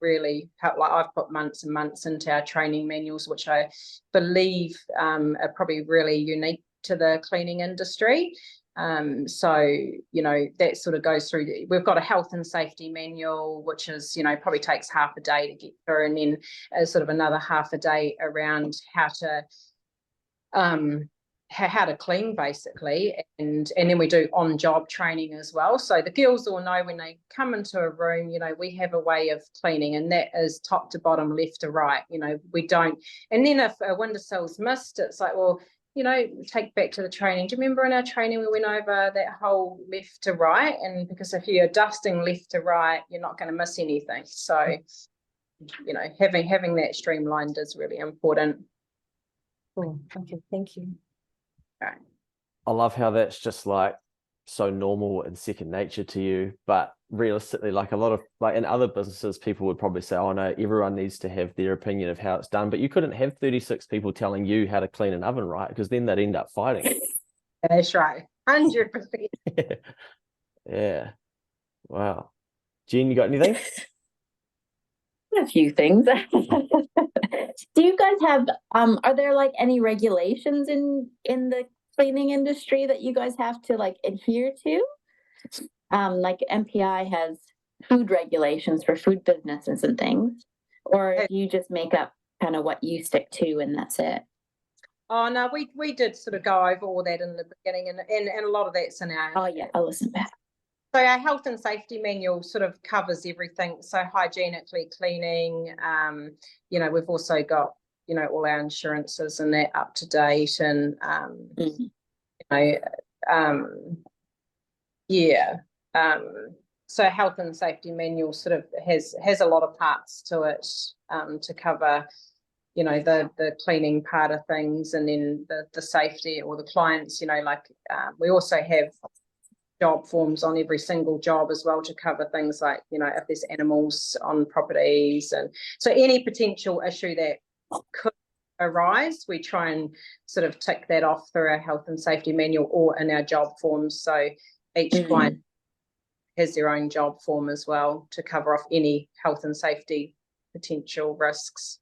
really help. Like, I've put months and months into our training manuals, which I believe are probably really unique to the cleaning industry. So, that sort of goes through. We've got a health and safety manual, which is, probably takes half a day to get through, and then sort of another half a day around how to clean, basically, and then we do on-job training as well. So the girls all know when they come into a room, we have a way of cleaning, and that is top to bottom, left to right. We don't. And then if a windowsill's missed, it's like, well, take back to the training. Do you remember in our training we went over that whole left to right? And because if you're dusting left to right, you're not going to miss anything. So, having that streamlined is really important. Cool. Okay, thank you. Right. I love how that's just like so normal and second nature to you, but realistically, like a lot of, like in other businesses, people would probably say, oh no, everyone needs to have their opinion of how it's done, but you couldn't have 36 people telling you how to clean an oven, right? Because then they'd end up fighting. That's right. 100%. Yeah. Wow. Jen, you got anything? A few things. Do you guys have are there like any regulations in the cleaning industry that you guys have to like adhere to? Like MPI has food regulations for food businesses and things, or do you just make up kind of what you stick to and that's it? Oh no, we did sort of go over all that in the beginning, and a lot of that's in our. Oh yeah, I'll listen back. So our health and safety manual sort of covers everything. So hygienically cleaning, we've also got, all our insurances and that up to date, and, so health and safety manual sort of has a lot of parts to it to cover, the cleaning part of things, and then the safety or the clients, we also have job forms on every single job as well to cover things like, if there's animals on properties, and so any potential issue that could arise, we try and sort of tick that off through our health and safety manual or in our job forms. So each client has their own job form as well to cover off any health and safety potential risks.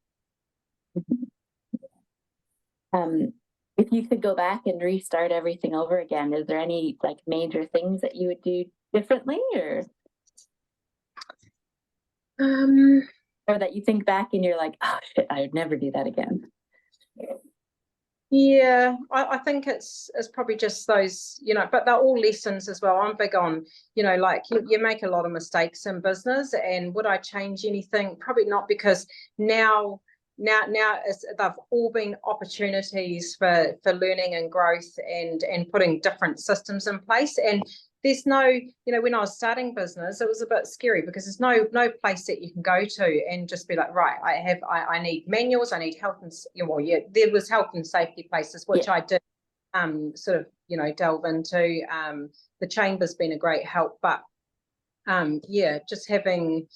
If you could go back and restart everything over again, is there any like major things that you would do differently, or that you think back and you're like, oh shit, I would never do that again? Yeah, I think it's probably just those, but they're all lessons as well. I'm big on, like you make a lot of mistakes in business, and would I change anything? Probably not, because now they've all been opportunities for learning and growth and putting different systems in place. And there's no, when I was starting business, it was a bit scary because there's no place that you can go to and just be like, right, I need manuals, I need health and, there was health and safety places, which I did sort of, delve into. The chamber's been a great help, but just having,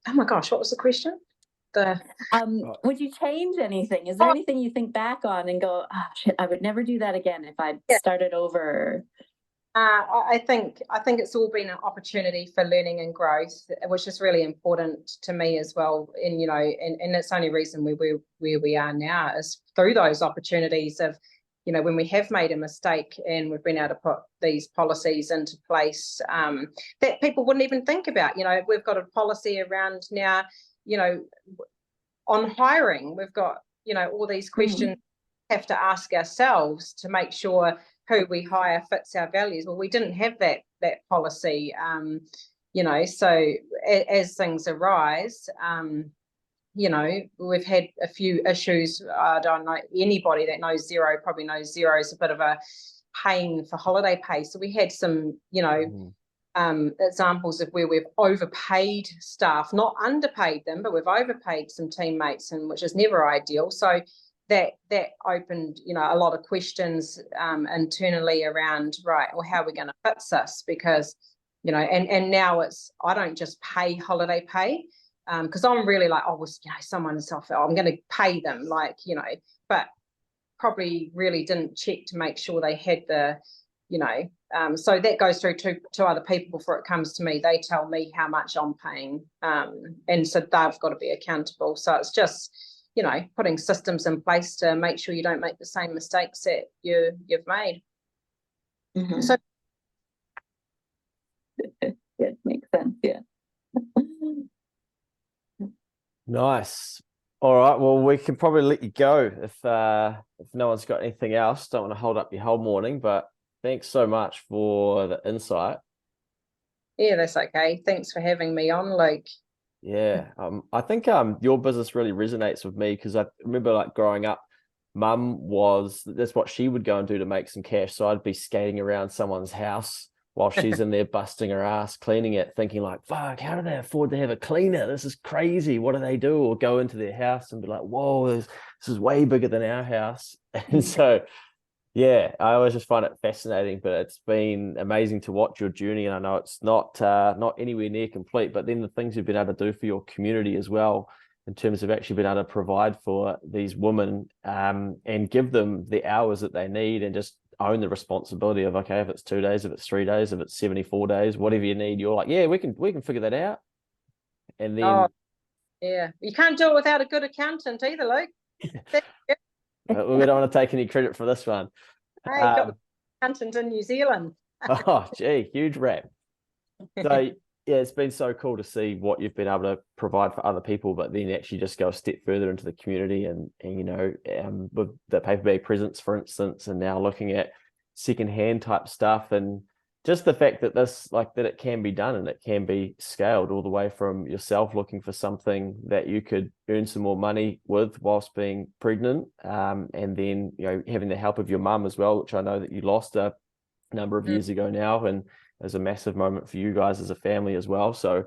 oh my gosh, what was the question? Would you change anything? Is there anything you think back on and go, oh shit, I would never do that again if I'd started over? I think it's all been an opportunity for learning and growth, which is really important to me as well. And and it's the only reason where we are now is through those opportunities of, when we have made a mistake and we've been able to put these policies into place that people wouldn't even think about. We've got a policy around now, on hiring. We've got, all these questions we have to ask ourselves to make sure who we hire fits our values. Well, we didn't have that policy, so as things arise, we've had a few issues. I don't know, anybody that knows Xero probably knows Xero is a bit of a pain for holiday pay. So we had some, examples of where we've overpaid staff, not underpaid them, but we've overpaid some teammates, and which is never ideal. So that opened, a lot of questions internally around, right, well, how are we going to fix this? Because, and now I don't just pay holiday pay, because I'm really like, oh, well, someone's off, I'm going to pay them, like, but probably really didn't check to make sure they had the, so that goes through to other people before it comes to me. They tell me how much I'm paying, and so they've got to be accountable. So it's just, putting systems in place to make sure you don't make the same mistakes that you've made. So it makes sense. Yeah. Nice. All right. Well, we can probably let you go if no one's got anything else. Don't want to hold up your whole morning, but thanks so much for the insight. Yeah, that's okay. Thanks for having me on, Luke. Yeah, I think your business really resonates with me, because I remember like growing up, that's what she would go and do to make some cash. So I'd be skating around someone's house while she's in there busting her ass, cleaning it, thinking like, fuck, how do they afford to have a cleaner? This is crazy. What do they do? Or go into their house and be like, whoa, this is way bigger than our house. And so, yeah, I always just find it fascinating, but it's been amazing to watch your journey. And I know it's not anywhere near complete, but then the things you've been able to do for your community as well, in terms of actually being able to provide for these women and give them the hours that they need, and just own the responsibility of, okay, if it's 2 days, if it's 3 days, if it's 74 days, whatever you need, you're like, yeah, we can figure that out. And then yeah, you can't do it without a good accountant either, Luke. we don't want to take any credit for this one. Hey, got the accountant in New Zealand. Oh, gee, huge rap. So yeah, it's been so cool to see what you've been able to provide for other people, but then actually just go a step further into the community and with the paper bag presents, for instance, and now looking at secondhand type stuff, and just the fact that that it can be done and it can be scaled all the way from yourself looking for something that you could earn some more money with whilst being pregnant, and then having the help of your mum as well, which I know that you lost a number of years ago now, and it was a massive moment for you guys as a family as well. So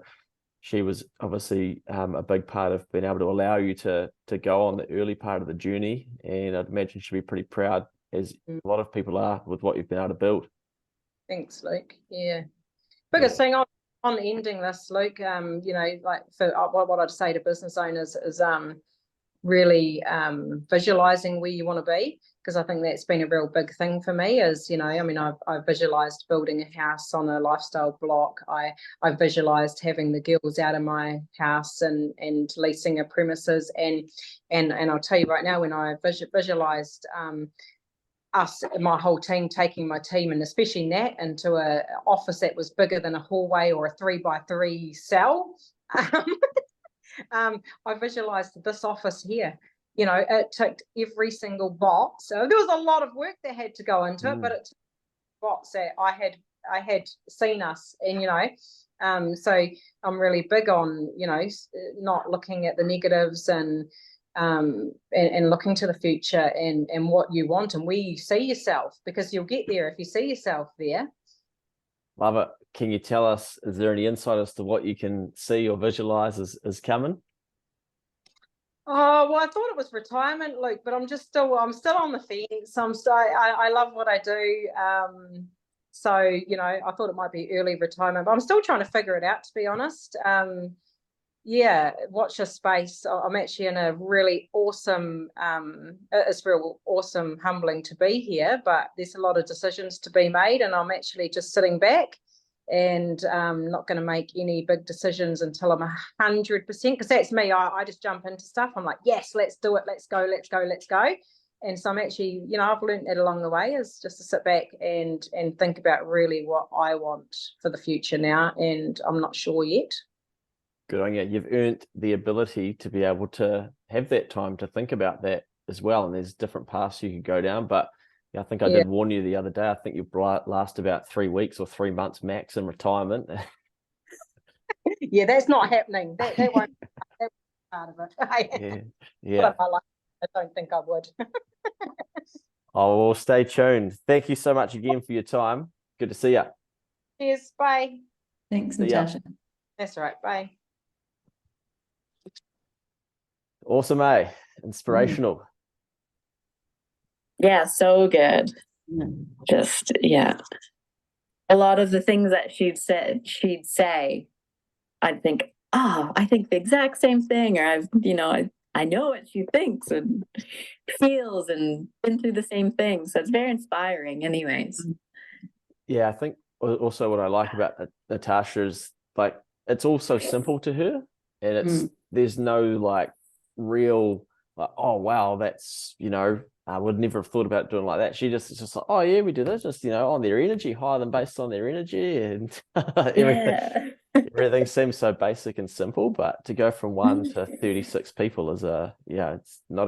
she was obviously a big part of being able to allow you to go on the early part of the journey, and I'd imagine she'd be pretty proud, as a lot of people are, with what you've been able to build. Thanks, Luke. Yeah. Biggest thing on ending this, Luke, like for what I'd say to business owners is, really visualizing where you want to be, because I think that's been a real big thing for me. Is, I mean, I've visualized building a house on a lifestyle block. I visualized having the girls out of my house and leasing a premises, and I'll tell you right now, when I visualized us, my whole team, taking my team, and especially Nat, into a office that was bigger than a hallway or a 3x3 cell. I visualized this office here. It ticked every single box. So there was a lot of work that had to go into it, but it took box that I had seen us, and so I'm really big on not looking at the negatives, and looking to the future, and what you want and where you see yourself, because you'll get there if you see yourself there. Love it. Can you tell us, is there any insight as to what you can see or visualize is coming? Oh, well, I thought it was retirement, Luke, but I'm still on the fence. I love what I do. So, I thought it might be early retirement, but I'm still trying to figure it out, to be honest. Yeah, watch your space. I'm actually in a really awesome, it's real awesome, humbling to be here, but there's a lot of decisions to be made, and I'm actually just sitting back and not going to make any big decisions until I'm 100%, because that's me. I just jump into stuff. I'm like, yes, let's do it. Let's go. And so I'm actually, I've learned that along the way, is just to sit back and think about really what I want for the future now, and I'm not sure yet. Good on you. You've earned the ability to be able to have that time to think about that as well. And there's different paths you could go down. But I think I did warn you the other day. I think you last about 3 weeks or 3 months max in retirement. Yeah, that's not happening. That won't be part of it. Yeah. I don't think I would. Oh, well, stay tuned. Thank you so much again for your time. Good to see you. Cheers. Bye. Thanks, See ya. Natasha. That's all right. Bye. Awesome, eh? Inspirational. Yeah, so good. Just, yeah. A lot of the things that she'd say, I'd think, I think the exact same thing, or I know what she thinks and feels and been through the same thing. So it's very inspiring anyways. Yeah, I think also what I like about Natasha is, like, it's all so simple to her, and there's no like real like, oh wow, that's, I would never have thought about doing like that. It's just like, oh yeah, we do this, just on their energy, hire them based on their energy, and everything seems so basic and simple, but to go from 1 to 36 people is it's not